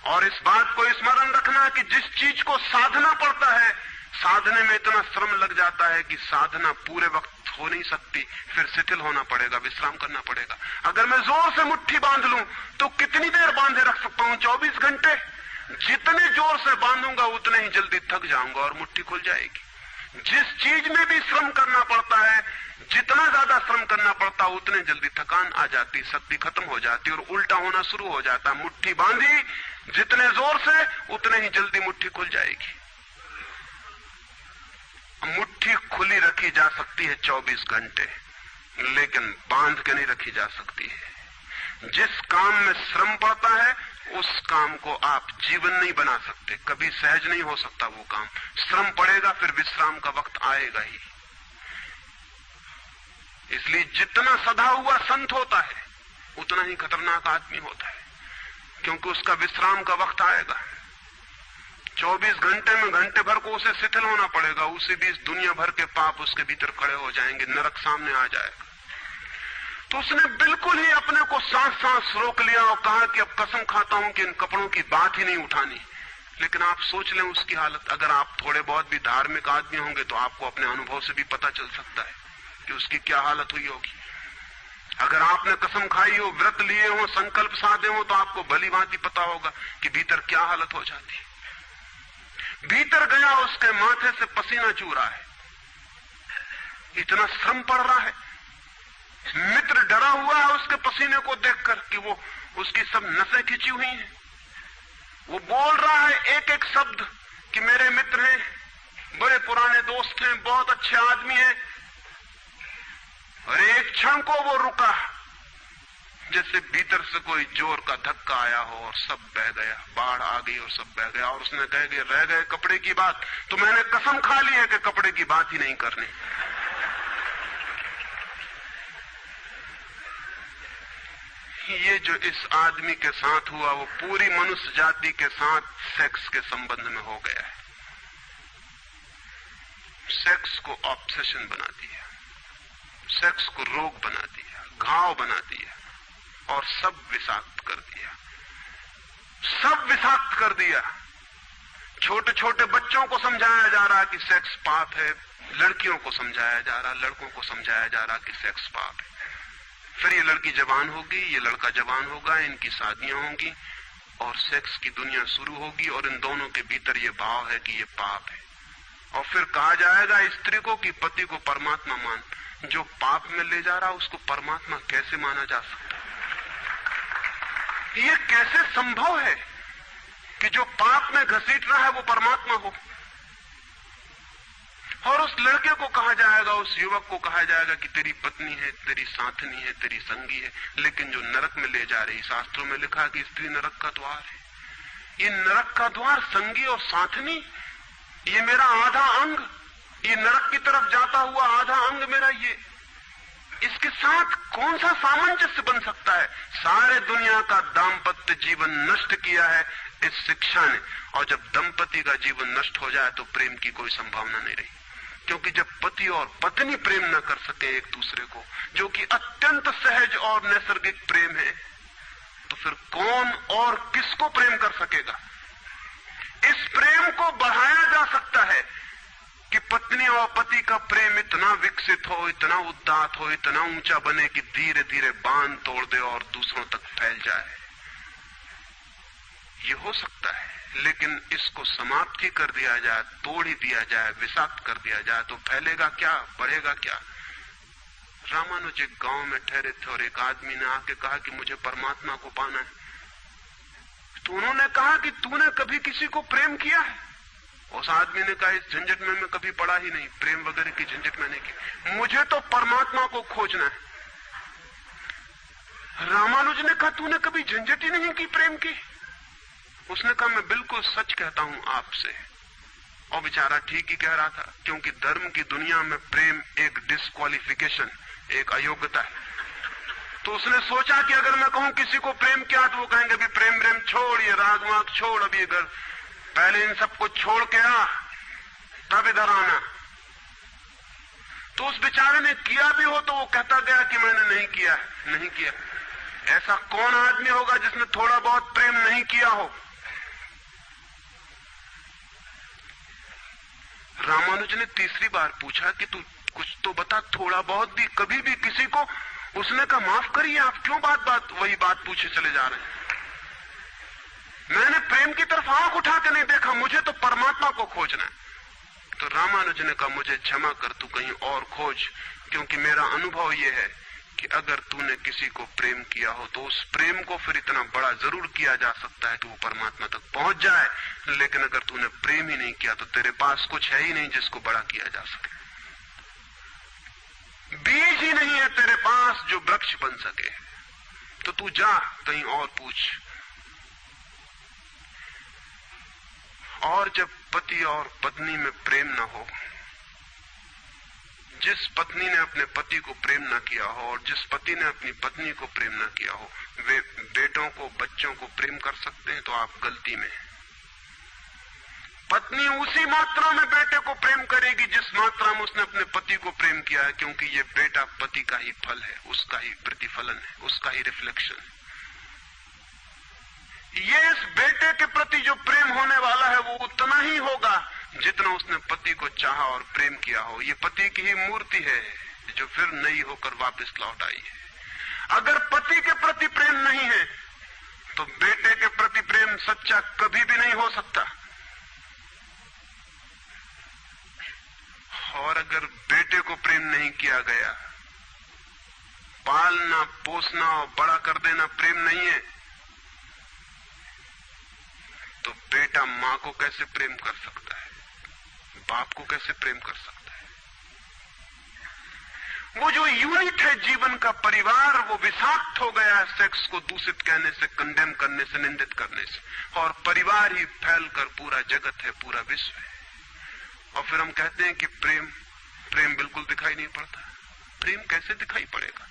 Speaker 1: और इस बात को स्मरण रखना कि जिस चीज को साधना पड़ता है, साधने में इतना श्रम लग जाता है कि साधना पूरे वक्त हो नहीं सकती, फिर शिथिल होना पड़ेगा, विश्राम करना पड़ेगा। अगर मैं जोर से मुट्ठी बांध लूं तो कितनी देर बांधे रख सकता हूं? 24 घंटे। जितने जोर से बांधूंगा उतने ही जल्दी थक जाऊंगा और मुट्ठी खुल जाएगी। जिस चीज में भी श्रम करना पड़ता है, जितना ज्यादा श्रम करना पड़ता है उतने जल्दी थकान आ जाती, शक्ति खत्म हो जाती और उल्टा होना शुरू हो जाता। मुट्ठी बांधी जितने जोर से उतने ही जल्दी मुट्ठी खुल जाएगी। मुट्ठी खुली रखी जा सकती है 24 घंटे, लेकिन बांध के नहीं रखी जा सकती है। जिस काम में श्रम पड़ता है उस काम को आप जीवन नहीं बना सकते, कभी सहज नहीं हो सकता वो काम। श्रम पड़ेगा, फिर विश्राम का वक्त आएगा ही। इसलिए जितना सधा हुआ संत होता है उतना ही खतरनाक आदमी होता है, क्योंकि उसका विश्राम का वक्त आएगा। 24 घंटे में घंटे भर को उसे शिथिल होना पड़ेगा, उसी बीच दुनिया भर के पाप उसके भीतर खड़े हो जाएंगे, नरक सामने आ जाएगा। तो उसने बिल्कुल ही अपने को सांस रोक लिया और कहा कि अब कसम खाता हूं कि इन कपड़ों की बात ही नहीं उठानी। लेकिन आप सोच लें उसकी हालत, अगर आप थोड़े बहुत भी धार्मिक आदमी होंगे तो आपको अपने अनुभव से भी पता चल सकता है कि उसकी क्या हालत हुई होगी। अगर आपने कसम खाई हो, व्रत लिए हो, संकल्प साधे हो, तो आपको भली भांति पता होगा कि भीतर क्या हालत हो जाती। भीतर गया, उसके माथे से पसीना चू रहा है, इतना श्रम पड़ रहा है। मित्र डरा हुआ है उसके पसीने को देखकर कि वो उसकी सब नसें खिंची हुई हैं। वो बोल रहा है एक एक शब्द कि मेरे मित्र हैं, बड़े पुराने दोस्त हैं, बहुत अच्छे आदमी हैं। और एक क्षण को वो रुका, जैसे भीतर से कोई जोर का धक्का आया हो और सब बह गया, बाढ़ आ गई और सब बह गया। और उसने कह कि रह गए कपड़े की बात, तो मैंने कसम खा ली है कि कपड़े की बात ही नहीं करनी। ये जो इस आदमी के साथ हुआ वो पूरी मनुष्य जाति के साथ सेक्स के संबंध में हो गया है। सेक्स को ऑब्सेशन बना दिया, सेक्स को रोग बना दिया, घाव बना दिया और सब विषाक्त कर दिया, सब विषाक्त कर दिया। छोटे छोटे बच्चों को समझाया जा रहा कि सेक्स पाप है, लड़कियों को समझाया जा रहा, लड़कों को समझाया जा रहा कि सेक्स पाप है। फिर ये लड़की जवान होगी, ये लड़का जवान होगा, इनकी शादियां होंगी और सेक्स की दुनिया शुरू होगी और इन दोनों के भीतर ये भाव है कि ये पाप है। और फिर कहा जाएगा स्त्री को कि पति को परमात्मा मान। जो पाप में ले जा रहा उसको परमात्मा कैसे माना जा सकता? ये कैसे संभव है कि जो पाप में घसीट रहा है वो परमात्मा हो? और उस लड़के को कहा जाएगा, उस युवक को कहा जाएगा कि तेरी पत्नी है, तेरी साथनी है, तेरी संगी है। लेकिन जो नरक में ले जा रही, शास्त्रों में लिखा कि स्त्री नरक का द्वार है। ये नरक का द्वार, संगी और साथनी, ये मेरा आधा अंग, ये नरक की तरफ जाता हुआ आधा अंग मेरा, ये इसके साथ कौन सा सामंजस्य बन सकता है? सारे दुनिया का दाम्पत्य जीवन नष्ट किया है इस शिक्षा ने। और जब दंपति का जीवन नष्ट हो जाए तो प्रेम की कोई संभावना नहीं रही, क्योंकि जब पति और पत्नी प्रेम न कर सके एक दूसरे को, जो कि अत्यंत सहज और नैसर्गिक प्रेम है, तो फिर कौन और किसको प्रेम कर सकेगा? इस प्रेम को बढ़ाया जा सकता है कि पत्नी और पति का प्रेम इतना विकसित हो, इतना उदात्त हो, इतना ऊंचा बने कि धीरे धीरे बांध तोड़ दे और दूसरों तक फैल जाए। ये हो सकता है, लेकिन इसको समाप्त ही कर दिया जाए, तोड़ ही दिया जाए, विषाक्त कर दिया जाए तो फैलेगा क्या, बढ़ेगा क्या? रामानुज एक गांव में ठहरे थे और एक आदमी ने आके कहा कि मुझे परमात्मा को पाना है। तो उन्होंने कहा कि तूने कभी किसी को प्रेम किया है? उस आदमी ने कहा इस झंझट में मैं कभी पड़ा ही नहीं, प्रेम वगैरह की झंझट मैंने की, मुझे तो परमात्मा को खोजना है। रामानुज ने कहा तूने कभी झंझट ही नहीं की प्रेम की? उसने कहा मैं बिल्कुल सच कहता हूं आपसे। और बेचारा ठीक ही कह रहा था, क्योंकि धर्म की दुनिया में प्रेम एक डिस्क्वालिफिकेशन, एक अयोग्यता है। तो उसने सोचा कि अगर मैं कहूं किसी को प्रेम किया तो वो कहेंगे अभी प्रेम प्रेम छोड़, ये राग वाग छोड़, अभी अगर पहले इन सबको छोड़ के आ तब इधर आना। तो उस बेचारे ने किया भी हो तो वो कहता गया कि मैंने नहीं किया, नहीं किया। ऐसा कौन आदमी होगा जिसने थोड़ा बहुत प्रेम नहीं किया हो? रामानुज ने तीसरी बार पूछा कि तू कुछ तो बता, थोड़ा बहुत भी, कभी भी किसी को? उसने कहा माफ करिए, आप क्यों बात बात वही बात पूछे चले जा रहे हैं? मैंने प्रेम की तरफ आंख उठा के नहीं देखा, मुझे तो परमात्मा को खोजना है। तो रामानुज ने कहा मुझे क्षमा कर, तू कहीं और खोज, क्योंकि मेरा अनुभव यह है कि अगर तूने किसी को प्रेम किया हो तो उस प्रेम को फिर इतना बड़ा जरूर किया जा सकता है कि वो परमात्मा तक पहुंच जाए। लेकिन अगर तूने प्रेम ही नहीं किया तो तेरे पास कुछ है ही नहीं जिसको बड़ा किया जा सके। बीज ही नहीं है तेरे पास जो वृक्ष बन सके। तो तू जा कहीं और पूछ। और जब पति और पत्नी में प्रेम न हो, जिस पत्नी ने अपने पति को प्रेम न किया हो और जिस पति ने अपनी पत्नी को प्रेम न किया हो, वे बेटों को, बच्चों को प्रेम कर सकते हैं तो आप गलती में। पत्नी उसी मात्रा में बेटे को प्रेम करेगी जिस मात्रा में उसने अपने पति को प्रेम किया है, क्योंकि ये बेटा पति का ही फल है, उसका ही प्रतिफलन है, उसका ही रिफ्लेक्शन है। ये इस बेटे के प्रति जो प्रेम होने वाला है वो उतना ही होगा जितना उसने पति को चाहा और प्रेम किया हो। ये पति की ही मूर्ति है जो फिर नई होकर वापस लौट आई है। अगर पति के प्रति प्रेम नहीं है तो बेटे के प्रति प्रेम सच्चा कभी भी नहीं हो सकता। और अगर बेटे को प्रेम नहीं किया गया, पालना पोसना और बड़ा कर देना प्रेम नहीं है, तो बेटा मां को कैसे प्रेम कर सकता है, बाप को कैसे प्रेम कर सकता है? वो जो यूनिट है जीवन का परिवार, वो विषाक्त हो गया है सेक्स को दूषित कहने से, कंडेम करने से, निंदित करने से, और परिवार ही फैलकर पूरा जगत है, पूरा विश्व है। और फिर हम कहते हैं कि प्रेम बिल्कुल दिखाई नहीं पड़ता। प्रेम कैसे दिखाई पड़ेगा?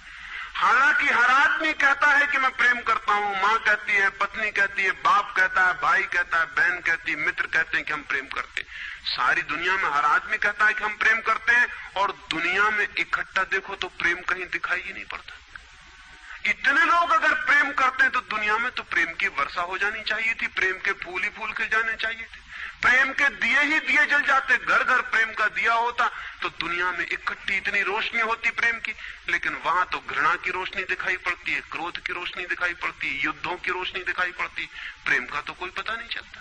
Speaker 1: हालांकि हर आदमी कहता है कि मैं प्रेम करता हूं, मां कहती है, पत्नी कहती है, बाप कहता है, भाई कहता है, बहन कहती है, मित्र कहते हैं कि हम प्रेम करते हैं। सारी दुनिया में हर आदमी कहता है कि हम प्रेम करते हैं, और दुनिया में इकट्ठा देखो तो प्रेम कहीं दिखाई ही नहीं पड़ता। इतने लोग अगर प्रेम करते हैं तो दुनिया में तो प्रेम की वर्षा हो जानी चाहिए थी, प्रेम के फूल ही फूल खिल जाने चाहिए थे, प्रेम के दिए ही दिए जल जाते, घर घर प्रेम का दिया होता तो दुनिया में इकट्ठी इतनी रोशनी होती प्रेम की। लेकिन वहां तो घृणा की रोशनी दिखाई पड़ती है, क्रोध की रोशनी दिखाई पड़ती है, युद्धों की रोशनी दिखाई पड़ती है, प्रेम का तो कोई पता नहीं चलता।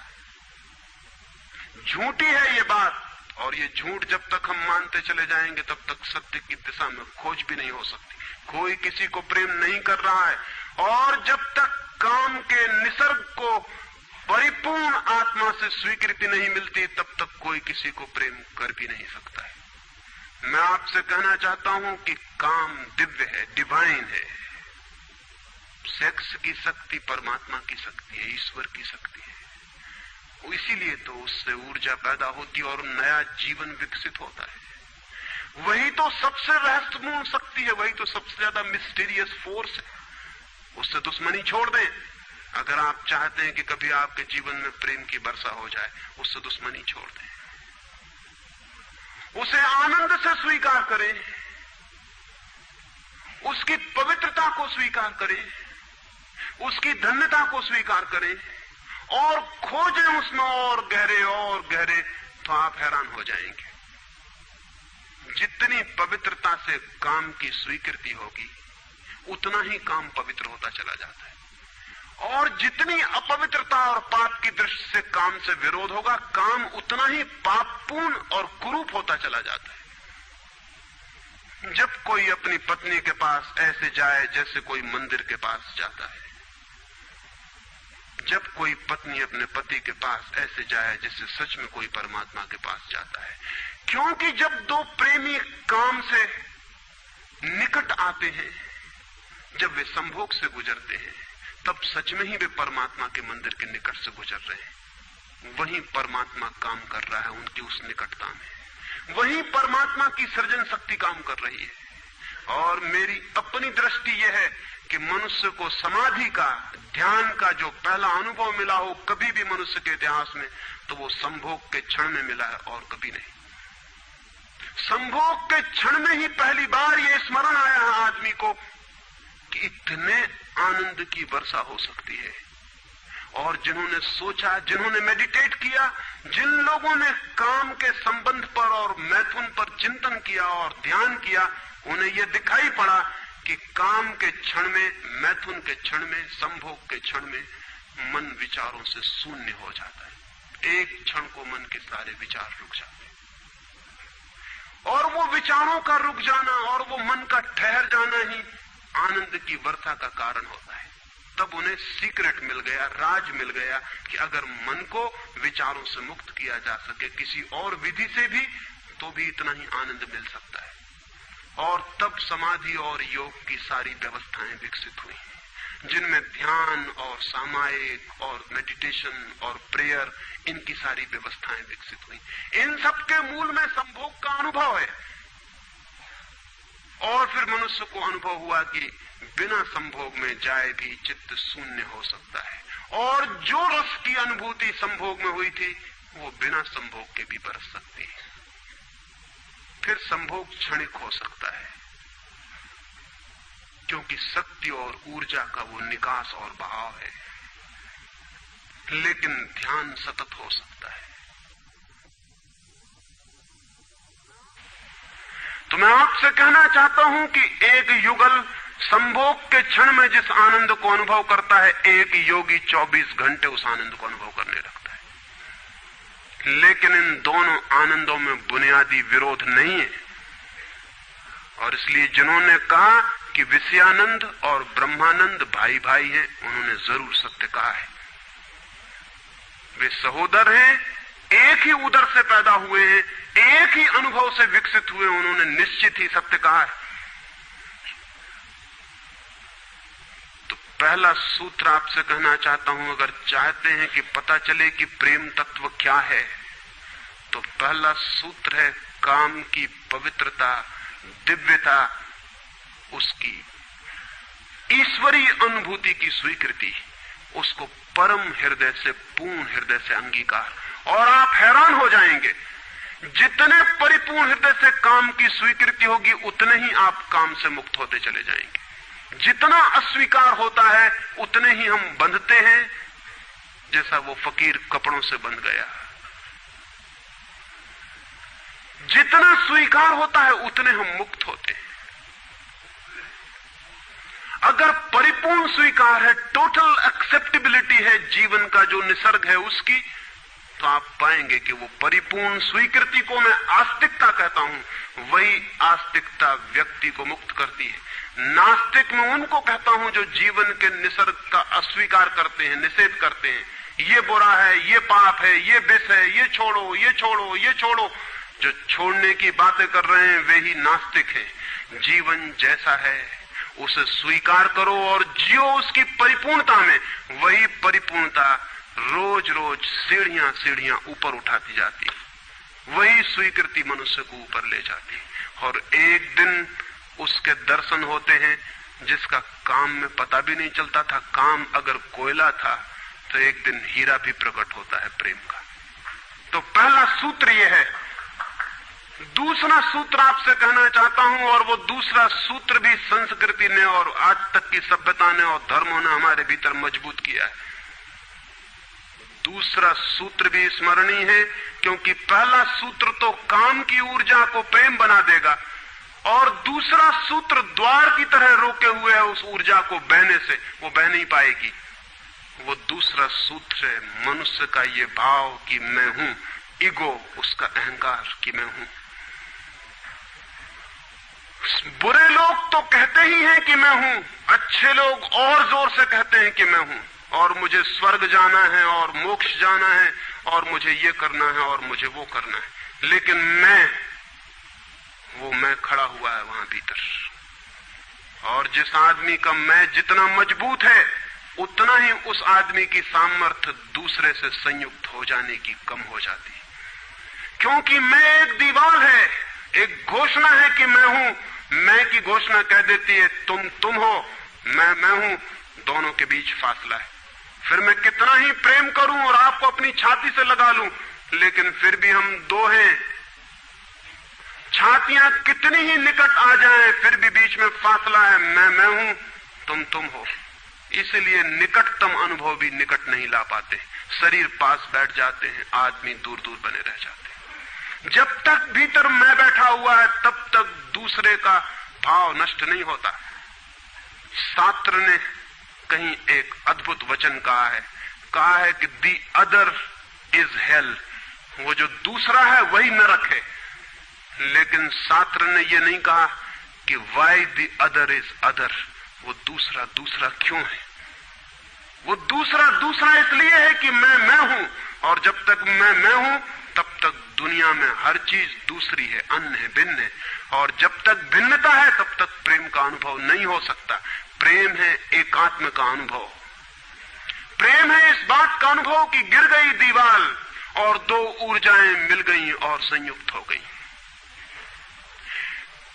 Speaker 1: झूठी है ये बात, और ये झूठ जब तक हम मानते चले जाएंगे तब तक सत्य की दिशा में खोज भी नहीं हो सकती। कोई किसी को प्रेम नहीं कर रहा है, और जब तक काम के निसर्ग को परिपूर्ण आत्मा से स्वीकृति नहीं मिलती तब तक कोई किसी को प्रेम कर भी नहीं सकता है। मैं आपसे कहना चाहता हूं कि काम दिव्य है, डिवाइन है। सेक्स की शक्ति परमात्मा की शक्ति है, ईश्वर की शक्ति है। इसीलिए तो उससे ऊर्जा पैदा होती है और नया जीवन विकसित होता है। वही तो सबसे रहस्यपूर्ण शक्ति है, वही तो सबसे ज्यादा मिस्टीरियस फोर्स है। उससे दुश्मनी छोड़ दें। अगर आप चाहते हैं कि कभी आपके जीवन में प्रेम की वर्षा हो जाए, उससे दुश्मनी छोड़ दें, उसे आनंद से स्वीकार करें, उसकी पवित्रता को स्वीकार करें, उसकी धन्यता को स्वीकार करें, और खोजें उसमें और गहरे, तो आप हैरान हो जाएंगे। जितनी पवित्रता से काम की स्वीकृति होगी उतना ही काम पवित्र होता चला जाता है, और जितनी अपवित्रता और पाप की दृष्टि से काम से विरोध होगा, काम उतना ही पापपूर्ण और कुरूप होता चला जाता है। जब कोई अपनी पत्नी के पास ऐसे जाए जैसे कोई मंदिर के पास जाता है, जब कोई पत्नी अपने पति के पास ऐसे जाए जैसे सच में कोई परमात्मा के पास जाता है, क्योंकि जब दो प्रेमी काम से निकट आते हैं, जब वे संभोग से गुजरते हैं, तब सच में ही वे परमात्मा के मंदिर के निकट से गुजर रहे हैं। वहीं परमात्मा काम कर रहा है उनकी उस निकटता में, वहीं परमात्मा की सृजन शक्ति काम कर रही है। और मेरी अपनी दृष्टि यह है कि मनुष्य को समाधि का, ध्यान का जो पहला अनुभव मिला हो कभी भी मनुष्य के इतिहास में, तो वो संभोग के क्षण में मिला है और कभी नहीं। संभोग के क्षण में ही पहली बार ये स्मरण आया है आदमी को कि इतने आनंद की वर्षा हो सकती है। और जिन्होंने सोचा, जिन्होंने मेडिटेट किया, जिन लोगों ने काम के संबंध पर और मैथुन पर चिंतन किया और ध्यान किया, उन्हें यह दिखाई पड़ा कि काम के क्षण में, मैथुन के क्षण में, संभोग के क्षण में मन विचारों से शून्य हो जाता है। एक क्षण को मन के सारे विचार रुक जाते हैं, और वो विचारों का रुक जाना और वो मन का ठहर जाना ही आनंद की वर्षा का कारण होता है। तब उन्हें सीक्रेट मिल गया, राज मिल गया कि अगर मन को विचारों से मुक्त किया जा सके किसी और विधि से भी, तो भी इतना ही आनंद मिल सकता है। और तब समाधि और योग की सारी व्यवस्थाएं विकसित हुई, जिनमें ध्यान और सामायिक और मेडिटेशन और प्रेयर, इनकी सारी व्यवस्थाएं विकसित हुई। इन सब के मूल में संभोग का अनुभव है। और फिर मनुष्य को अनुभव हुआ कि बिना संभोग में जाए भी चित्त शून्य हो सकता है, और जो रस की अनुभूति संभोग में हुई थी वो बिना संभोग के भी बरस सकती है। फिर संभोग क्षणिक हो सकता है, क्योंकि शक्ति और ऊर्जा का वो निकास और बहाव है, लेकिन ध्यान सतत हो सकता है। तो मैं आपसे कहना चाहता हूं कि एक युगल संभोग के क्षण में जिस आनंद को अनुभव करता है, एक योगी 24 घंटे उस आनंद को अनुभव करने लगता है। लेकिन इन दोनों आनंदों में बुनियादी विरोध नहीं है, और इसलिए जिन्होंने कहा कि विषयानंद और ब्रह्मानंद भाई भाई हैं, उन्होंने जरूर सत्य कहा है। वे सहोदर हैं, एक ही उदर से पैदा हुए हैं, एक ही अनुभव से विकसित हुए, उन्होंने निश्चित ही सत्य कहा है। तो पहला सूत्र आपसे कहना चाहता हूं, अगर चाहते हैं कि पता चले कि प्रेम तत्व क्या है, तो पहला सूत्र है काम की पवित्रता, दिव्यता, उसकी ईश्वरीय अनुभूति की स्वीकृति, उसको परम हृदय से, पूर्ण हृदय से अंगीकार। और आप हैरान हो जाएंगे, जितने परिपूर्ण हृदय से काम की स्वीकृति होगी, उतने ही आप काम से मुक्त होते चले जाएंगे। जितना अस्वीकार होता है, उतने ही हम बंधते हैं, जैसा वो फकीर कपड़ों से बंध गया। जितना स्वीकार होता है, उतने हम मुक्त होते हैं। अगर परिपूर्ण स्वीकार है, टोटल एक्सेप्टेबिलिटी है जीवन का जो निसर्ग है उसकी, तो आप पाएंगे कि वो परिपूर्ण स्वीकृति को मैं आस्तिकता कहता हूं। वही आस्तिकता व्यक्ति को मुक्त करती है। नास्तिक में उनको कहता हूं जो जीवन के निसर्ग का अस्वीकार करते हैं, निषेध करते हैं। ये बुरा है, ये पाप है, ये विष है, ये छोड़ो, ये छोड़ो, ये छोड़ो। जो छोड़ने की बातें कर रहे हैं वे ही नास्तिक हैं। जीवन जैसा है उसे स्वीकार करो और जियो उसकी परिपूर्णता में। वही परिपूर्णता रोज रोज सीढ़ियां सीढ़ियां ऊपर उठाती जाती, वही स्वीकृति मनुष्य को ऊपर ले जाती। और एक दिन उसके दर्शन होते हैं जिसका काम में पता भी नहीं चलता था। काम अगर कोयला था तो एक दिन हीरा भी प्रकट होता है प्रेम का। तो पहला सूत्र यह है। दूसरा सूत्र आपसे कहना चाहता हूं, और वो दूसरा सूत्र भी संस्कृति ने और आज तक की सभ्यता ने और धर्मों ने हमारे भीतर मजबूत किया है। दूसरा सूत्र भी स्मरणीय है, क्योंकि पहला सूत्र तो काम की ऊर्जा को प्रेम बना देगा, और दूसरा सूत्र द्वार की तरह रोके हुए है उस ऊर्जा को बहने से, वो बह नहीं पाएगी। वो दूसरा सूत्र है मनुष्य का ये भाव कि मैं हूं, ईगो, उसका अहंकार कि मैं हूं। बुरे लोग तो कहते ही हैं कि मैं हूं, अच्छे लोग और जोर से कहते हैं कि मैं हूं, और मुझे स्वर्ग जाना है और मोक्ष जाना है और मुझे ये करना है और मुझे वो करना है। लेकिन वो मैं खड़ा हुआ है वहां भीतर। और जिस आदमी का मैं जितना मजबूत है, उतना ही उस आदमी की सामर्थ्य दूसरे से संयुक्त हो जाने की कम हो जाती। क्योंकि मैं एक दीवार है, एक घोषणा है कि मैं हूं। मैं की घोषणा कह देती है तुम हो, मैं हूं, दोनों के बीच फासला है। फिर मैं कितना ही प्रेम करूं और आपको अपनी छाती से लगा लूं, लेकिन फिर भी हम दो हैं। छातियां कितनी ही निकट आ जाएं, फिर भी बीच में फासला है। मैं हूं, तुम हो। इसलिए निकटतम अनुभव भी निकट नहीं ला पाते। शरीर पास बैठ जाते हैं, आदमी दूर दूर बने रह जाते हैं। जब तक भीतर मैं बैठा हुआ है, तब तक दूसरे का भाव नष्ट नहीं होता। शास्त्र ने कहीं एक अद्भुत वचन कहा है कि दी अदर इज हेल। वो जो दूसरा है वही नरक है। लेकिन शास्त्र ने ये नहीं कहा कि why the other is other. वो दूसरा क्यों है? वो दूसरा इसलिए है कि मैं हूं, और जब तक मैं हूं तब तक दुनिया में हर चीज दूसरी है, अन्य है, भिन्न है। और जब तक भिन्नता है तब तक प्रेम का अनुभव नहीं हो सकता। प्रेम है एकात्म का अनुभव। प्रेम है इस बात का अनुभव कि गिर गई दीवार और दो ऊर्जाएं मिल गई और संयुक्त हो गई।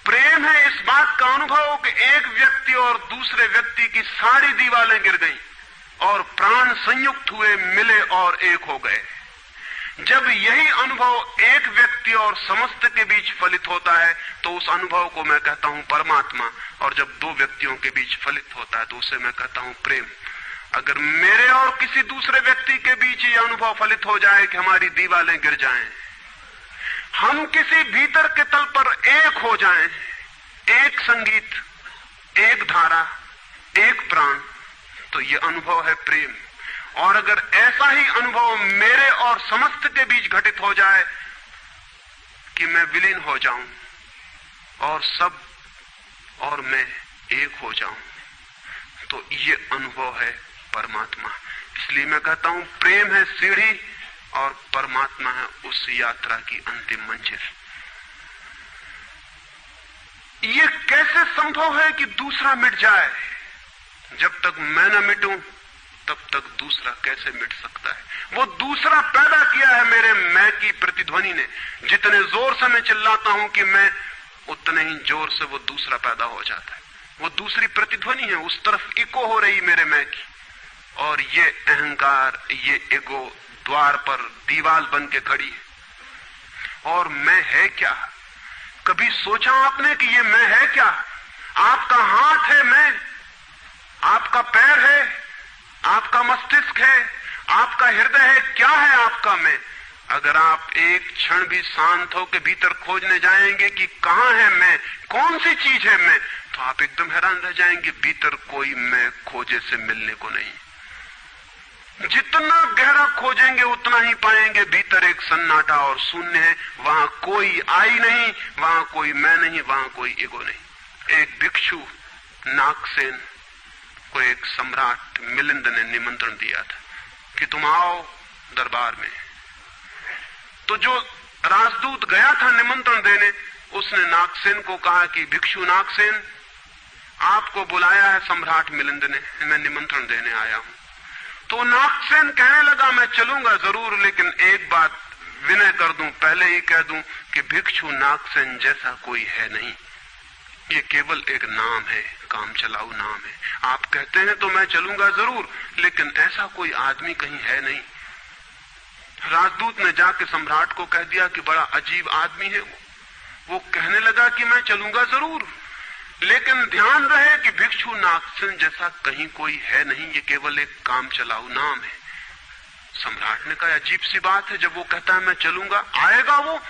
Speaker 1: प्रेम है इस बात का अनुभव कि एक व्यक्ति और दूसरे व्यक्ति की सारी दीवारें गिर गईं और प्राण संयुक्त हुए, मिले और एक हो गए। जब यही अनुभव एक व्यक्ति और समस्त के बीच फलित होता है तो उस अनुभव को मैं कहता हूं परमात्मा, और जब दो व्यक्तियों के बीच फलित होता है तो उसे मैं कहता हूं प्रेम। अगर मेरे और किसी दूसरे व्यक्ति के बीच ये अनुभव फलित हो जाए कि हमारी दीवारें गिर जाएं, हम किसी भीतर के तल पर एक हो जाएं, एक संगीत, एक धारा, एक प्राण, तो ये अनुभव है प्रेम। और अगर ऐसा ही अनुभव मेरे और समस्त के बीच घटित हो जाए कि मैं विलीन हो जाऊं और सब और मैं एक हो जाऊं, तो ये अनुभव है परमात्मा। इसलिए मैं कहता हूं प्रेम है सीढ़ी और परमात्मा है उस यात्रा की अंतिम मंजिल। ये कैसे संभव है कि दूसरा मिट जाए? जब तक मैं न मिटूं तब तक दूसरा कैसे मिट सकता है? वो दूसरा पैदा किया है मेरे मैं की प्रतिध्वनि ने। जितने जोर से मैं चिल्लाता हूं कि मैं, उतने ही जोर से वो दूसरा पैदा हो जाता है। वो दूसरी प्रतिध्वनि है, उस तरफ इको हो रही मेरे मैं की। और ये अहंकार, ये ईगो द्वार पर दीवार बन के खड़ी है। और मैं है क्या? कभी सोचा आपने कि ये मैं है क्या? आपका हाथ है मैं, आपका पैर है, आपका मस्तिष्क है, आपका हृदय है, क्या है आपका मैं? अगर आप एक क्षण भी शांत होकर भीतर खोजने जाएंगे कि कहां है मैं, कौन सी चीज है मैं, तो आप एकदम हैरान रह जाएंगे। भीतर कोई मैं खोजे से मिलने को नहीं। जितना गहरा खोजेंगे उतना ही पाएंगे भीतर एक सन्नाटा और शून्य है। वहां कोई आई नहीं, वहां कोई मैं नहीं, वहां कोई ईगो नहीं। एक भिक्षु नागसेन को एक सम्राट मिलिंद ने निमंत्रण दिया था कि तुम आओ दरबार में। तो जो राजदूत गया था निमंत्रण देने, उसने नागसेन को कहा कि भिक्षु नागसेन, आपको बुलाया है सम्राट मिलिंद ने, मैं निमंत्रण देने आया हूं। तो नागसेन कहने लगा मैं चलूंगा जरूर, लेकिन एक बात विनय कर दूं, पहले ही कह दूं कि भिक्षु नागसेन जैसा कोई है नहीं। ये केवल एक नाम है, काम चलाऊ नाम है। आप कहते हैं तो मैं चलूंगा जरूर, लेकिन ऐसा कोई आदमी कहीं है नहीं। राजदूत ने जाके सम्राट को कह दिया कि बड़ा अजीब आदमी है वो कहने लगा कि मैं चलूंगा जरूर, लेकिन ध्यान रहे कि भिक्षु नागसेन जैसा कहीं कोई है नहीं, ये केवल एक काम चलाऊ नाम है। सम्राट ने कहा अजीब सी बात है, जब वो कहता है मैं चलूंगा, आएगा वो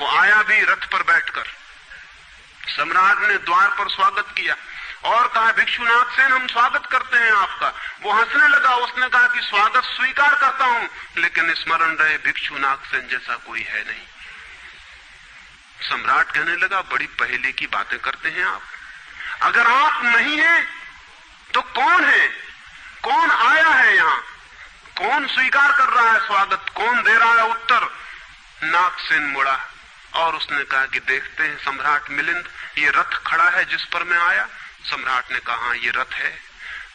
Speaker 1: आया भी रथ पर बैठकर। सम्राट ने द्वार पर स्वागत किया और कहा भिक्षु नागसेन हम स्वागत करते हैं आपका। वो हंसने लगा, उसने कहा कि स्वागत स्वीकार करता हूं, लेकिन स्मरण रहे भिक्षु नागसेन जैसा कोई है नहीं। सम्राट कहने लगा बड़ी पहेली की बातें करते हैं आप। अगर आप नहीं हैं तो कौन है? कौन आया है यहां? कौन स्वीकार कर रहा है स्वागत? कौन दे रहा है उत्तर? नागसेन मुड़ा और उसने कहा कि देखते हैं सम्राट मिलिंद, ये रथ खड़ा है जिस पर मैं आया। सम्राट ने कहा ये रथ है।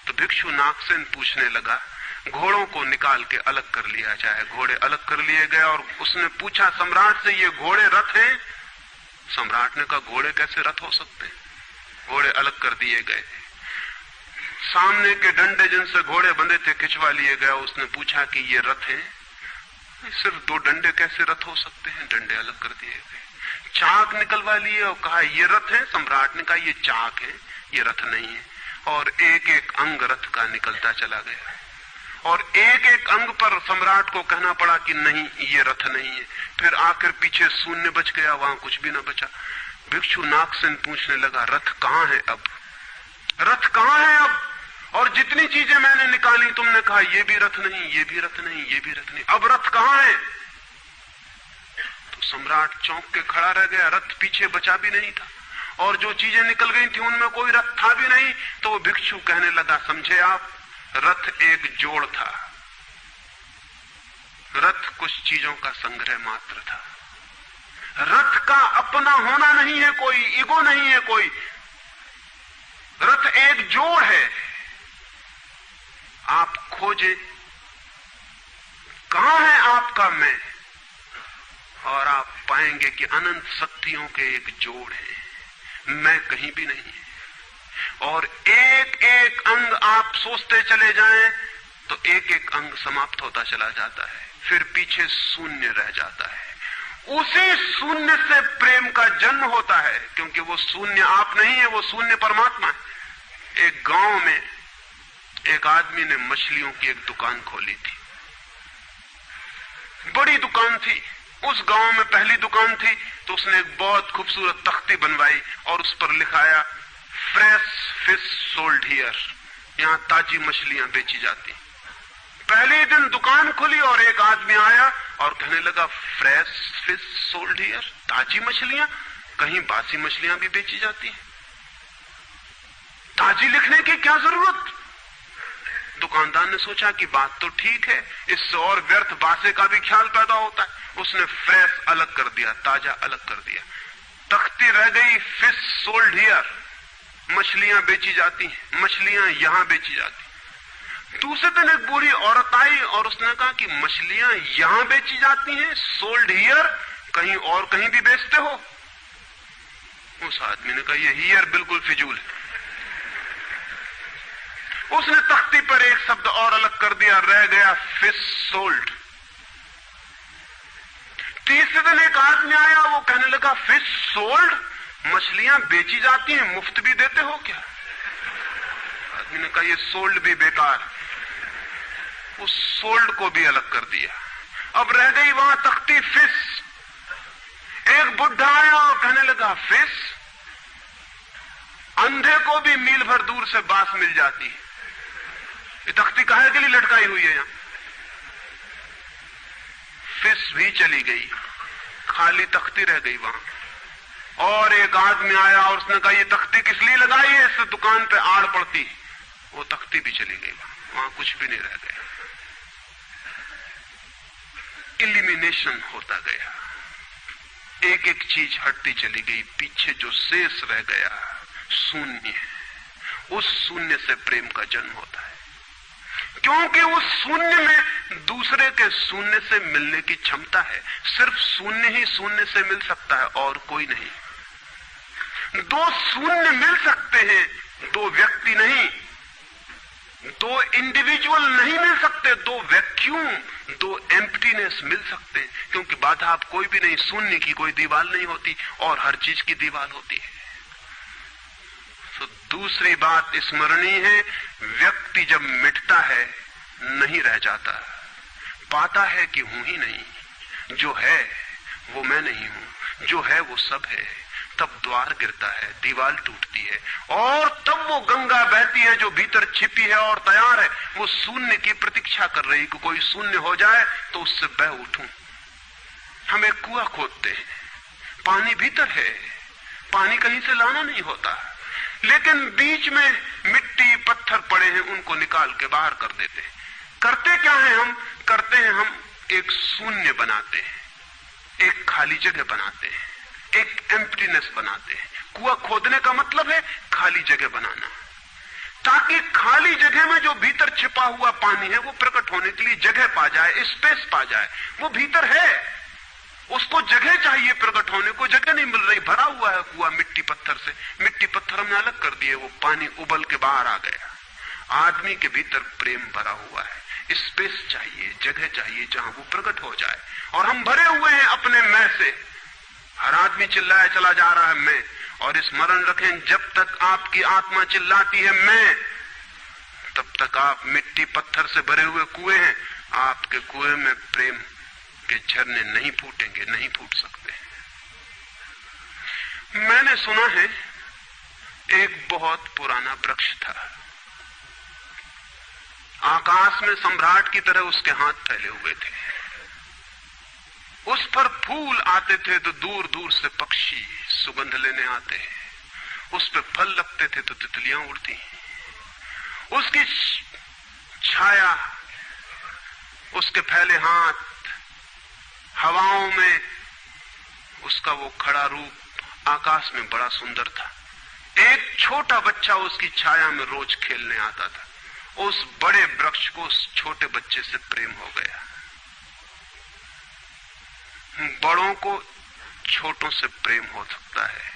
Speaker 1: तो भिक्षु नागसेन पूछने लगा घोड़ों को निकाल के अलग कर लिया जाए। घोड़े अलग कर लिए गए और उसने पूछा सम्राट से ये घोड़े रथ हैं? सम्राट ने कहा घोड़े कैसे रथ हो सकते हैं? घोड़े अलग कर दिए गए। सामने के डंडे जिनसे घोड़े बंधे थे खिंचवा लिए गए। उसने पूछा कि ये रथ हैं? सिर्फ दो डंडे कैसे रथ हो सकते हैं? डंडे अलग कर दिए गए। चाक निकलवा लिए और कहा ये रथ है? सम्राट ने कहा ये चाक है, ये रथ नहीं है। और एक एक अंग रथ का निकलता चला गया और एक एक अंग पर सम्राट को कहना पड़ा कि नहीं ये रथ नहीं है। फिर आखिर पीछे शून्य बच गया, वहां कुछ भी ना बचा। भिक्षु नागसेन पूछने लगा रथ कहां है अब? रथ कहां है अब? और जितनी चीजें मैंने निकाली तुमने कहा ये भी रथ नहीं, ये भी रथ नहीं, ये भी रथ नहीं, अब रथ कहां है? तो सम्राट चौंक के खड़ा रह गया। रथ पीछे बचा भी नहीं था और जो चीजें निकल गई थी उनमें कोई रथ था भी नहीं। तो वो भिक्षु कहने लगा समझे आप, रथ एक जोड़ था, रथ कुछ चीजों का संग्रह मात्र था। रथ का अपना होना नहीं है कोई, ईगो नहीं है कोई। रथ एक जोड़ है। आप खोजे कहां है आपका मैं, और आप पाएंगे कि अनंत शक्तियों के एक जोड़ है, मैं कहीं भी नहीं है। और एक एक अंग आप सोचते चले जाएं तो एक एक अंग समाप्त होता चला जाता है, फिर पीछे शून्य रह जाता है। उसी शून्य से प्रेम का जन्म होता है, क्योंकि वो शून्य आप नहीं है, वो शून्य परमात्मा है। एक गांव में एक आदमी ने मछलियों की एक दुकान खोली थी, बड़ी दुकान थी। उस गांव में पहली दुकान थी, तो उसने एक बहुत खूबसूरत तख्ती बनवाई और उस पर लिखाया फ्रेश फिश सोल्ड हियर, यहां ताजी मछलियां बेची जाती। पहले दिन दुकान खुली और एक आदमी आया और कहने लगा फ्रेश फिश सोल्ड हियर, ताजी मछलियां, कहीं बासी मछलियां भी बेची जाती हैं? ताजी लिखने की क्या जरूरत? दुकानदार ने सोचा कि बात तो ठीक है, इससे और व्यर्थ बासे का भी ख्याल पैदा होता है। उसने फ्रेश अलग कर दिया, ताजा अलग कर दिया। तख्ती रह गई फिश सोल्ड हियर, मछलियां बेची जाती हैं, मछलियां यहां बेची जाती। दूसरे दिन एक बूढ़ी औरत आई और उसने कहा कि मछलियां यहां बेची जाती हैं, सोल्ड हियर, कहीं और कहीं भी बेचते हो? उस आदमी ने कहा ये हियर बिल्कुल फिजूल है। उसने तख्ती पर एक शब्द और अलग कर दिया, रह गया फिश सोल्ड। तीसरे दिन एक आदमी आया, वो कहने लगा फिश सोल्ड, मछलियां बेची जाती हैं, मुफ्त भी देते हो क्या? आदमी ने कहा ये सोल्ड भी बेकार। उस सोल्ड को भी अलग कर दिया। अब रह गई वहां तख्ती फिश। एक बुढ़ा आया और कहने लगा फिश, अंधे को भी मील भर दूर से बांस मिल जाती है, ये तख्ती काहे के लिए लटकाई हुई है यहां? फिश भी चली गई, खाली तख्ती रह गई वहां। और एक आदमी आया और उसने कहा ये तख्ती किस लिए लगाई है, इससे दुकान पे आड़ पड़ती। वो तख्ती भी चली गई, वहां कुछ भी नहीं रह गया। इलिमिनेशन होता गया, एक एक चीज हटती चली गई, पीछे जो शेष रह गया शून्य है। उस शून्य से प्रेम का जन्म होता है, क्योंकि उस शून्य में दूसरे के शून्य से मिलने की क्षमता है। सिर्फ शून्य ही शून्य से मिल सकता है और कोई नहीं। दो शून्य मिल सकते हैं, दो व्यक्ति नहीं, दो इंडिविजुअल नहीं मिल सकते, दो वैक्यूम, दो एम्प्टीनेस मिल सकते हैं, क्योंकि बाधा आप कोई भी नहीं, शून्य की कोई दीवार नहीं होती और हर चीज की दीवार होती है। तो दूसरी बात स्मरणीय है, व्यक्ति जब मिटता है नहीं रह जाता, पाता है कि हूं ही नहीं, जो है वो मैं नहीं हूं, जो है वो सब है। तब द्वार गिरता है, दीवार टूटती है और तब वो गंगा बहती है जो भीतर छिपी है और तैयार है। वो शून्य की प्रतीक्षा कर रही कि कोई शून्य हो जाए तो उससे बह उठूं। हम एक कुआं खोदते हैं, पानी भीतर है, पानी कहीं से लाना नहीं होता, लेकिन बीच में मिट्टी पत्थर पड़े हैं, उनको निकाल के बाहर कर देते हैं। करते क्या है हम? करते हैं हम एक शून्य बनाते हैं, एक खाली जगह बनाते हैं, एक एम्प्टीनेस बनाते हैं। कुआं खोदने का मतलब है खाली जगह बनाना, ताकि खाली जगह में जो भीतर छिपा हुआ पानी है वो प्रकट होने के लिए जगह पा जाए, स्पेस पा जाए। वो भीतर है, उसको जगह चाहिए प्रकट होने को, जगह नहीं मिल रही, भरा हुआ है कुआं मिट्टी पत्थर से। मिट्टी पत्थर हमने अलग कर दिए, वो पानी उबल के बाहर आ गया। आदमी के भीतर प्रेम भरा हुआ है, स्पेस चाहिए, जगह चाहिए जहां वो प्रकट हो जाए। और हम भरे हुए हैं अपने मैं से। हर आदमी चिल्लाया चला जा रहा है मैं, और स्मरण रखें जब तक आपकी आत्मा चिल्लाती है मैं, तब तक आप मिट्टी पत्थर से भरे हुए कुएं हैं। आपके कुएं में प्रेम के झरने नहीं फूटेंगे, नहीं फूट सकते। मैंने सुना है एक बहुत पुराना वृक्ष था, आकाश में सम्राट की तरह उसके हाथ फैले हुए थे। उस पर फूल आते थे तो दूर दूर से पक्षी सुगंध लेने आते, उस पर फल लगते थे तो तितलियां उड़ती। उसकी छाया, उसके फैले हाथ, हवाओं में उसका वो खड़ा रूप आकाश में बड़ा सुंदर था। एक छोटा बच्चा उसकी छाया में रोज खेलने आता था। उस बड़े वृक्ष को उस छोटे बच्चे से प्रेम हो गया। बड़ों को छोटों से प्रेम हो सकता है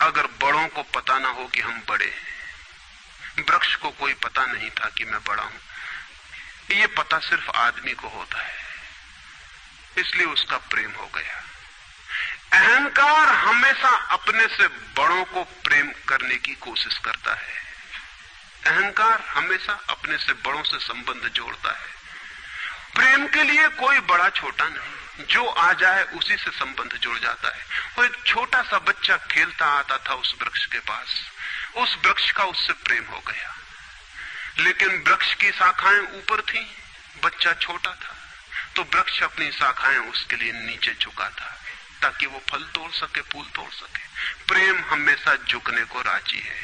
Speaker 1: अगर बड़ों को पता ना हो कि हम बड़े हैं। वृक्ष को कोई पता पता नहीं था कि मैं बड़ा हूं। ये पता सिर्फ आदमी को होता है, इसलिए उसका प्रेम हो गया। अहंकार हमेशा अपने से बड़ों को प्रेम करने की कोशिश करता है। अहंकार हमेशा अपने से बड़ों से संबंध जोड़ता है। प्रेम के लिए कोई बड़ा छोटा नहीं, जो आ जाए उसी से संबंध जुड़ जाता है। और एक छोटा सा बच्चा खेलता आता था उस वृक्ष के पास, उस वृक्ष का उससे प्रेम हो गया। लेकिन वृक्ष की शाखाएं ऊपर थीं, बच्चा छोटा था, तो वृक्ष अपनी शाखाएं उसके लिए नीचे झुका था ताकि वो फल तोड़ सके, फूल तोड़ सके। प्रेम हमेशा झुकने को राजी है,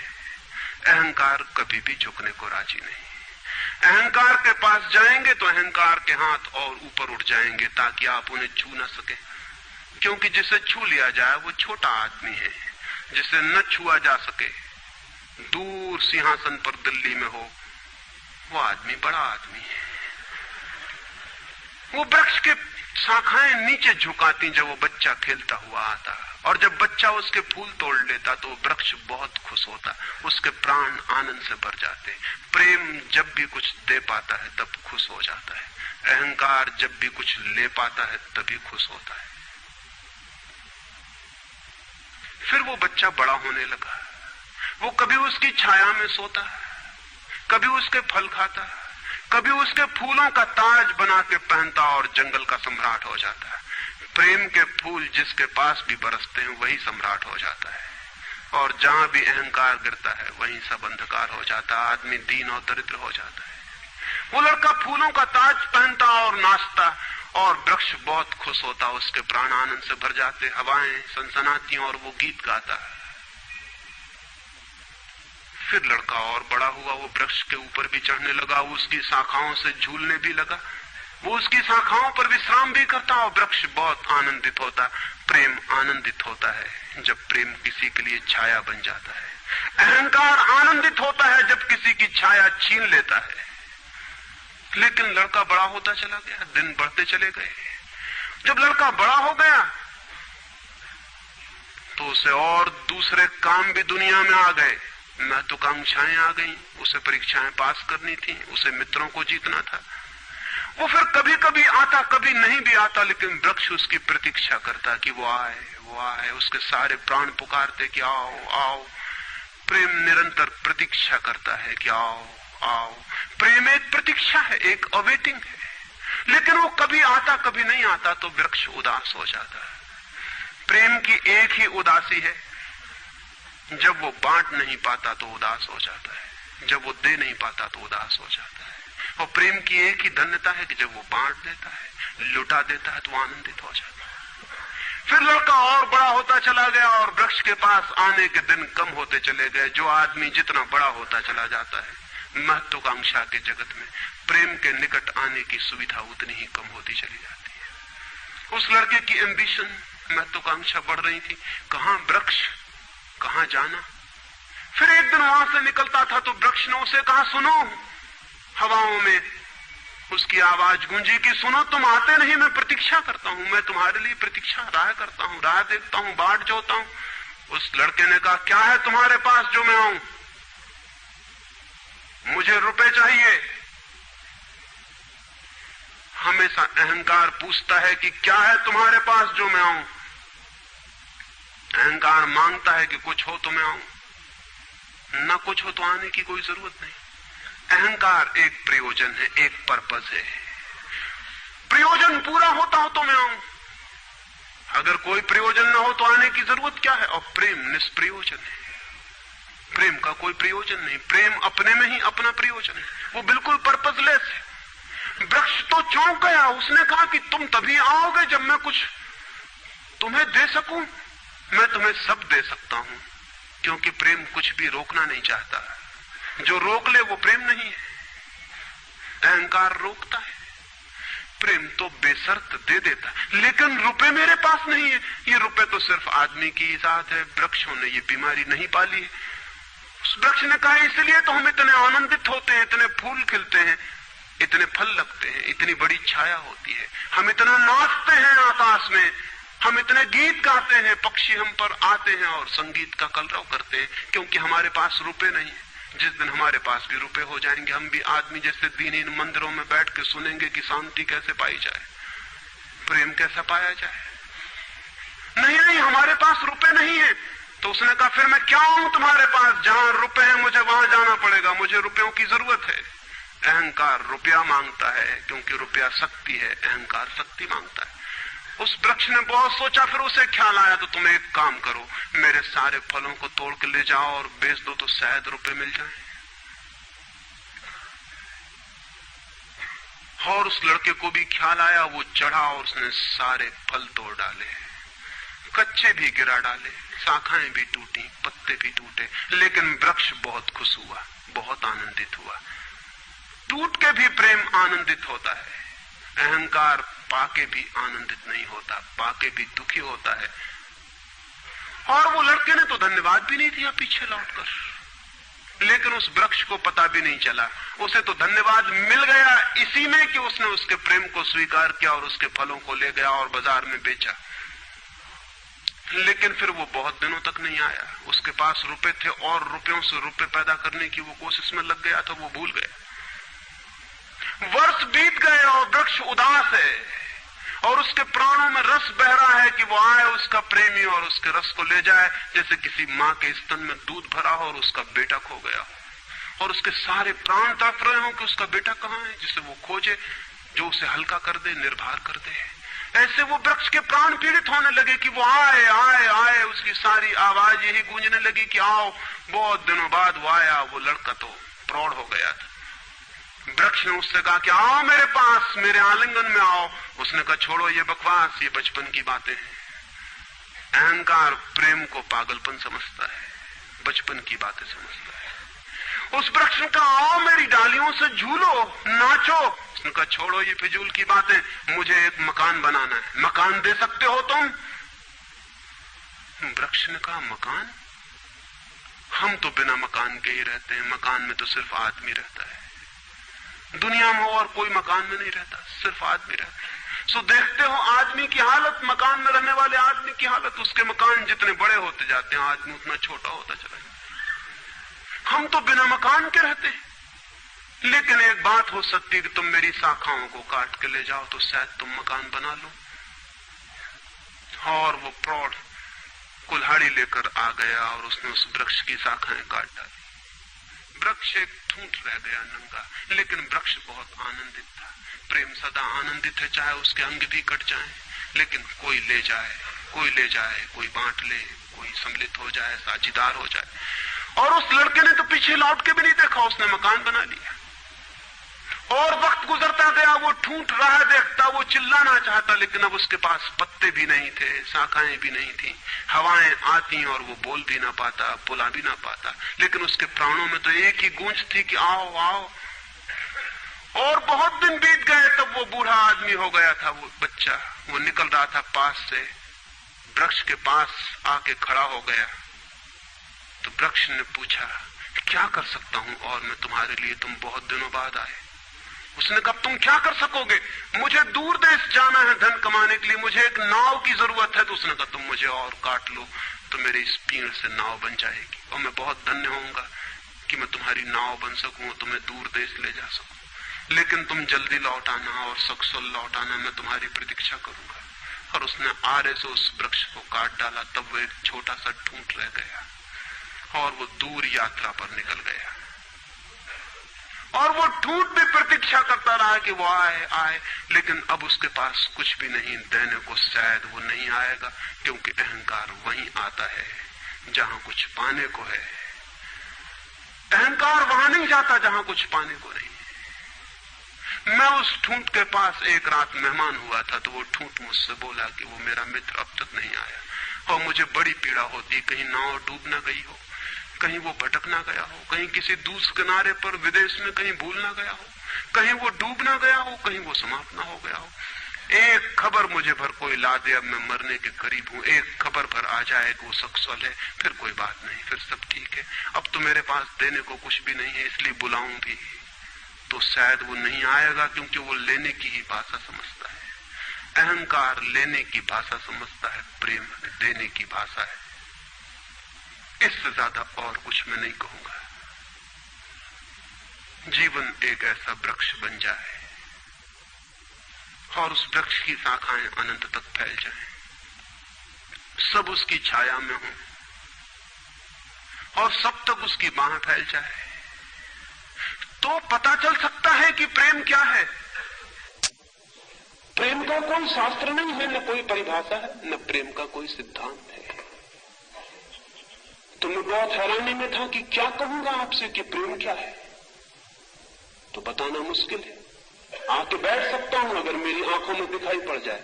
Speaker 1: अहंकार कभी भी झुकने को राजी नहीं। अहंकार के पास जाएंगे तो अहंकार के हाथ और ऊपर उठ जाएंगे ताकि आप उन्हें छू ना सके, क्योंकि जिसे छू लिया जाए वो छोटा आदमी है। जिसे न छुआ जा सके, दूर सिंहासन पर दिल्ली में हो, वो आदमी बड़ा आदमी है। वो वृक्ष के शाखाएं नीचे झुकाती जब वो बच्चा खेलता हुआ आता, और जब बच्चा उसके फूल तोड़ लेता तो वृक्ष बहुत खुश होता, उसके प्राण आनंद से भर जाते। प्रेम जब भी कुछ दे पाता है तब खुश हो जाता है, अहंकार जब भी कुछ ले पाता है तभी खुश होता है। फिर वो बच्चा बड़ा होने लगा। वो कभी उसकी छाया में सोता, कभी उसके फल खाता, कभी उसके फूलों का ताज बना के पहनता और जंगल का सम्राट हो जाता है। प्रेम के फूल जिसके पास भी बरसते हैं वही सम्राट हो जाता है, और जहां भी अहंकार गिरता है वहीं सब अंधकार हो जाता है, आदमी दीन और दरिद्र हो जाता है। वो लड़का फूलों का ताज पहनता और नाचता, और वृक्ष बहुत खुश होता, उसके प्राण आनंद से भर जाते, हवाएं सनसनाती और वो गीत गाता है। फिर लड़का और बड़ा हुआ, वो वृक्ष के ऊपर भी चढ़ने लगा, उसकी शाखाओं से झूलने भी लगा, वो उसकी शाखाओं पर विश्राम भी करता, और वृक्ष बहुत आनंदित होता। प्रेम आनंदित होता है जब प्रेम किसी के लिए छाया बन जाता है। अहंकार आनंदित होता है जब किसी की छाया छीन लेता है। लेकिन लड़का बड़ा होता चला गया, दिन बढ़ते चले गए। जब लड़का बड़ा हो गया तो उसे और दूसरे काम भी दुनिया में आ गए, महत्वाकांक्षाएं आ गई, उसे परीक्षाएं पास करनी थी, उसे मित्रों को जीतना था। वो फिर कभी कभी आता, कभी नहीं भी आता, लेकिन वृक्ष उसकी प्रतीक्षा करता कि वो आए, वो आए। उसके सारे प्राण पुकारते कि आओ आओ। प्रेम निरंतर प्रतीक्षा करता है कि आओ आओ। प्रेम एक प्रतीक्षा है, एक अवेटिंग है। लेकिन वो कभी आता, कभी नहीं आता, तो वृक्ष उदास हो जाता है। प्रेम की एक ही उदासी है, जब वो बांट नहीं पाता तो उदास हो जाता है, जब वो दे नहीं पाता तो उदास हो जाता है। और प्रेम की एक ही धन्यता है कि जब वो बांट देता है, लुटा देता है, तो आनंदित हो जाता है। फिर लड़का और बड़ा होता चला गया, और वृक्ष के पास आने के दिन कम होते चले गए। जो आदमी जितना बड़ा होता चला जाता है, महत्वाकांक्षा के जगत में प्रेम के निकट आने की सुविधा उतनी ही कम होती चली जाती है। उस लड़के की एम्बिशन, महत्वाकांक्षा बढ़ रही थी, कहां वृक्ष, कहां जाना। फिर एक दिन वहां से निकलता था तो वृक्ष ने उसे कहा, सुनो। हवाओं में उसकी आवाज गूंजी कि सुनो, तुम आते नहीं, मैं प्रतीक्षा करता हूं, मैं तुम्हारे लिए प्रतीक्षा, राह करता हूं, राह देखता हूं, बाट जोता हूं। उस लड़के ने कहा, क्या है तुम्हारे पास जो मैं आऊं? मुझे रुपए चाहिए। हमेशा अहंकार पूछता है कि क्या है तुम्हारे पास जो मैं आऊं। अहंकार मांगता है कि कुछ हो तो मैं आऊं, ना कुछ हो तो आने की कोई जरूरत नहीं। अहंकार एक प्रयोजन है, एक पर्पस है। प्रयोजन पूरा होता हो तो मैं आऊं, अगर कोई प्रयोजन ना हो तो आने की जरूरत क्या है। और प्रेम निष्प्रयोजन है, प्रेम का कोई प्रयोजन नहीं। प्रेम अपने में ही अपना प्रयोजन है, वो बिल्कुल पर्पसलेस है। वृक्ष तो चौंक गया, उसने कहा कि तुम तभी आओगे जब मैं कुछ तुम्हें दे सकूं। मैं तुम्हें सब दे सकता हूं, क्योंकि प्रेम कुछ भी रोकना नहीं चाहता। जो रोक ले वो प्रेम नहीं है। अहंकार रोकता है, प्रेम तो बेशर्त दे देता है। लेकिन रुपए मेरे पास नहीं है। ये रुपए तो सिर्फ आदमी की इजाद है, वृक्षों ने ये बीमारी नहीं पाली है। उस वृक्ष ने कहा, इसलिए तो हम इतने आनंदित होते हैं, इतने फूल खिलते हैं, इतने फल लगते हैं, इतनी बड़ी छाया होती है, हम इतना नाचते हैं आकाश में, हम इतने गीत गाते हैं, पक्षी हम पर आते हैं और संगीत का कलरव करते हैं, क्योंकि हमारे पास रुपए नहीं है। जिस दिन हमारे पास भी रुपए हो जाएंगे, हम भी आदमी जैसे दीनहीन मंदिरों में बैठ के सुनेंगे कि शांति कैसे पाई जाए, प्रेम कैसा पाया जाए। नहीं, हमारे पास रुपए नहीं है। तो उसने कहा फिर मैं क्या हूं तुम्हारे पास? जहां रुपए हैं मुझे वहां जाना पड़ेगा, मुझे रुपयों की जरूरत है। अहंकार रुपया मांगता है क्योंकि रुपया शक्ति है, अहंकार शक्ति मांगता है। उस वृक्ष ने बहुत सोचा, फिर उसे ख्याल आया तो तुम एक काम करो, मेरे सारे फलों को तोड़ के ले जाओ और बेच दो तो शायद रुपए मिल जाएं। और उस लड़के को भी ख्याल आया, वो चढ़ा और उसने सारे फल तोड़ डाले, कच्चे भी गिरा डाले, शाखाएं भी टूटी, पत्ते भी टूटे, लेकिन वृक्ष बहुत खुश हुआ, बहुत आनंदित हुआ। टूट के भी प्रेम आनंदित होता है, अहंकार पाके भी आनंदित नहीं होता, पाके भी दुखी होता है। और वो लड़के ने तो धन्यवाद भी नहीं दिया पीछे लौटकर, लेकिन उस वृक्ष को पता भी नहीं चला, उसे तो धन्यवाद मिल गया इसी में कि उसने उसके प्रेम को स्वीकार किया और उसके फलों को ले गया और बाजार में बेचा। लेकिन फिर वो बहुत दिनों तक नहीं आया। उसके पास रुपए थे और रुपयों से रुपए पैदा करने की वो कोशिश में लग गया था, वो भूल गया। वर्ष बीत गए और वृक्ष उदास है और उसके प्राणों में रस बह रहा है कि वो आए उसका प्रेमी और उसके रस को ले जाए, जैसे किसी मां के स्तन में दूध भरा हो और उसका बेटा खो गया हो और उसके सारे प्राण तड़प रहे हो कि उसका बेटा कहां है, जिसे वो खोजे, जो उसे हल्का कर दे, निर्भर कर दे। ऐसे वो वृक्ष के प्राण पीड़ित होने लगे कि वो आए आए आए, उसकी सारी आवाज यही गूंजने लगी कि आओ। बहुत दिनों बाद वो आया, वो लड़का तो प्रौढ़ हो गया था। वृक्ष ने उससे कहा कि आओ मेरे पास, मेरे आलिंगन में आओ। उसने कहा छोड़ो ये बकवास, ये बचपन की बातें हैं। अहंकार प्रेम को पागलपन समझता है, बचपन की बातें समझता है। उस वृक्ष ने कहा आओ मेरी डालियों से झूलो, नाचो। उसने कहा छोड़ो ये फिजूल की बातें, मुझे एक मकान बनाना है। मकान दे सकते हो तुम? वृक्ष ने कहा मकान? हम तो बिना मकान के ही रहते हैं, मकान में तो सिर्फ आदमी रहता है। दुनिया में और कोई मकान में नहीं रहता, सिर्फ आदमी रहता है। सो देखते हो आदमी की हालत, मकान में रहने वाले आदमी की हालत। उसके मकान जितने बड़े होते जाते हैं, आदमी उतना छोटा होता चला जाता। हम तो बिना मकान के रहते हैं। लेकिन एक बात हो सकती है कि तुम मेरी शाखाओं को काट के ले जाओ तो शायद तुम मकान बना लो। और वो प्रौढ़ कुल्हाड़ी लेकर आ गया और उसने उस वृक्ष की शाखाएं काट डाली। वृक्ष एक ठूंठ रह गया नंगा, लेकिन वृक्ष बहुत आनंदित था। प्रेम सदा आनंदित है, चाहे उसके अंग भी कट जाएं, लेकिन कोई ले जाए, कोई ले जाए, कोई बांट ले, कोई सम्मिलित हो जाए, साझीदार हो जाए। और उस लड़के ने तो पीछे लौट के भी नहीं देखा, उसने मकान बना लिया। और वक्त गुजरता गया, वो ठूंठ रहा देखता, वो चिल्लाना चाहता, लेकिन अब उसके पास पत्ते भी नहीं थे, शाखाएं भी नहीं थी, हवाएं आती और वो बोल भी ना पाता, बुला भी ना पाता। लेकिन उसके प्राणों में तो एक ही गूंज थी कि आओ आओ। और बहुत दिन बीत गए, तब वो बूढ़ा आदमी हो गया था। वो बच्चा, वो निकल रहा था पास से, वृक्ष के पास आके खड़ा हो गया। तो वृक्ष ने पूछा क्या कर सकता हूं और मैं तुम्हारे लिए, तुम बहुत दिनों बाद आए। उसने कहा तुम क्या कर सकोगे? मुझे दूर देश जाना है धन कमाने के लिए, मुझे एक नाव की जरूरत है। तो उसने कहा तुम मुझे और काट लो तो मेरी इस पीड़ से नाव बन जाएगी और मैं बहुत धन्य होऊंगा कि मैं तुम्हारी नाव बन सकूं, तुम्हें दूर देश ले जा सकूं। लेकिन तुम जल्दी लौट आना और सकुशल लौट आना, मैं तुम्हारी प्रतीक्षा करूंगा। और उसने आरे से उस वृक्ष को काट डाला। तब वो एक छोटा सा ठूंठ रह गया और वो दूर यात्रा पर निकल गया। और वो ठूंठ भी प्रतीक्षा करता रहा कि वो आए आए, लेकिन अब उसके पास कुछ भी नहीं देने को। शायद वो नहीं आएगा, क्योंकि अहंकार वहीं आता है जहां कुछ पाने को है। अहंकार वहां नहीं जाता जहां कुछ पाने को नहीं। मैं उस ठूंठ के पास एक रात मेहमान हुआ था, तो वो ठूंठ मुझसे बोला कि वो मेरा मित्र अब तक नहीं आया और मुझे बड़ी पीड़ा होती, कहीं नाव डूब ना गई हो, कहीं वो भटक ना गया हो, कहीं किसी दूसरे किनारे पर विदेश में कहीं भूल ना गया हो, कहीं वो डूब ना गया हो, कहीं वो समाप्त ना हो गया हो। एक खबर मुझे भर कोई ला दे, अब मैं मरने के करीब हूं। एक खबर भर आ जाए कि वो सकुशल है, फिर कोई बात नहीं, फिर सब ठीक है। अब तो मेरे पास देने को कुछ भी नहीं है, इसलिए बुलाऊं भी तो शायद वो नहीं आएगा, क्योंकि वो लेने की ही भाषा समझता है। अहंकार लेने की भाषा समझता है, प्रेम देने की भाषा है। इससे ज्यादा और कुछ मैं नहीं कहूंगा। जीवन एक ऐसा वृक्ष बन जाए और उस वृक्ष की शाखाएं अनंत तक फैल जाएं, सब उसकी छाया में हो और सब तक उसकी बाह फैल जाए, तो पता चल सकता है कि प्रेम क्या है। प्रेम का कोई शास्त्र नहीं है, न कोई परिभाषा है, न प्रेम का कोई सिद्धांत है। तो मैं बहुत हैरानी में था कि क्या कहूंगा आपसे कि प्रेम क्या है, तो बताना मुश्किल है। आके बैठ सकता हूं, अगर मेरी आंखों में दिखाई पड़ जाए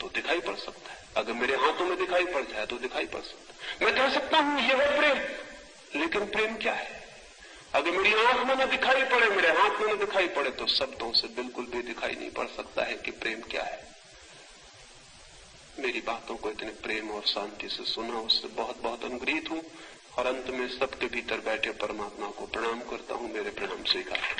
Speaker 1: तो दिखाई पड़ सकता है, अगर मेरे हाथों में दिखाई पड़ जाए तो दिखाई पड़ सकता है। मैं कह सकता हूं यह है प्रेम, लेकिन प्रेम क्या है? अगर मेरी आंख में न दिखाई पड़े, मेरे हाथ में न दिखाई पड़े, तो शब्दों से बिल्कुल भी दिखाई नहीं पड़ सकता है कि प्रेम क्या है। मेरी बातों को इतने प्रेम और शांति से सुना, उससे बहुत बहुत अनुग्रहित हूं और अंत में सबके भीतर बैठे परमात्मा को प्रणाम करता हूं। मेरे प्रणाम स्वीकार।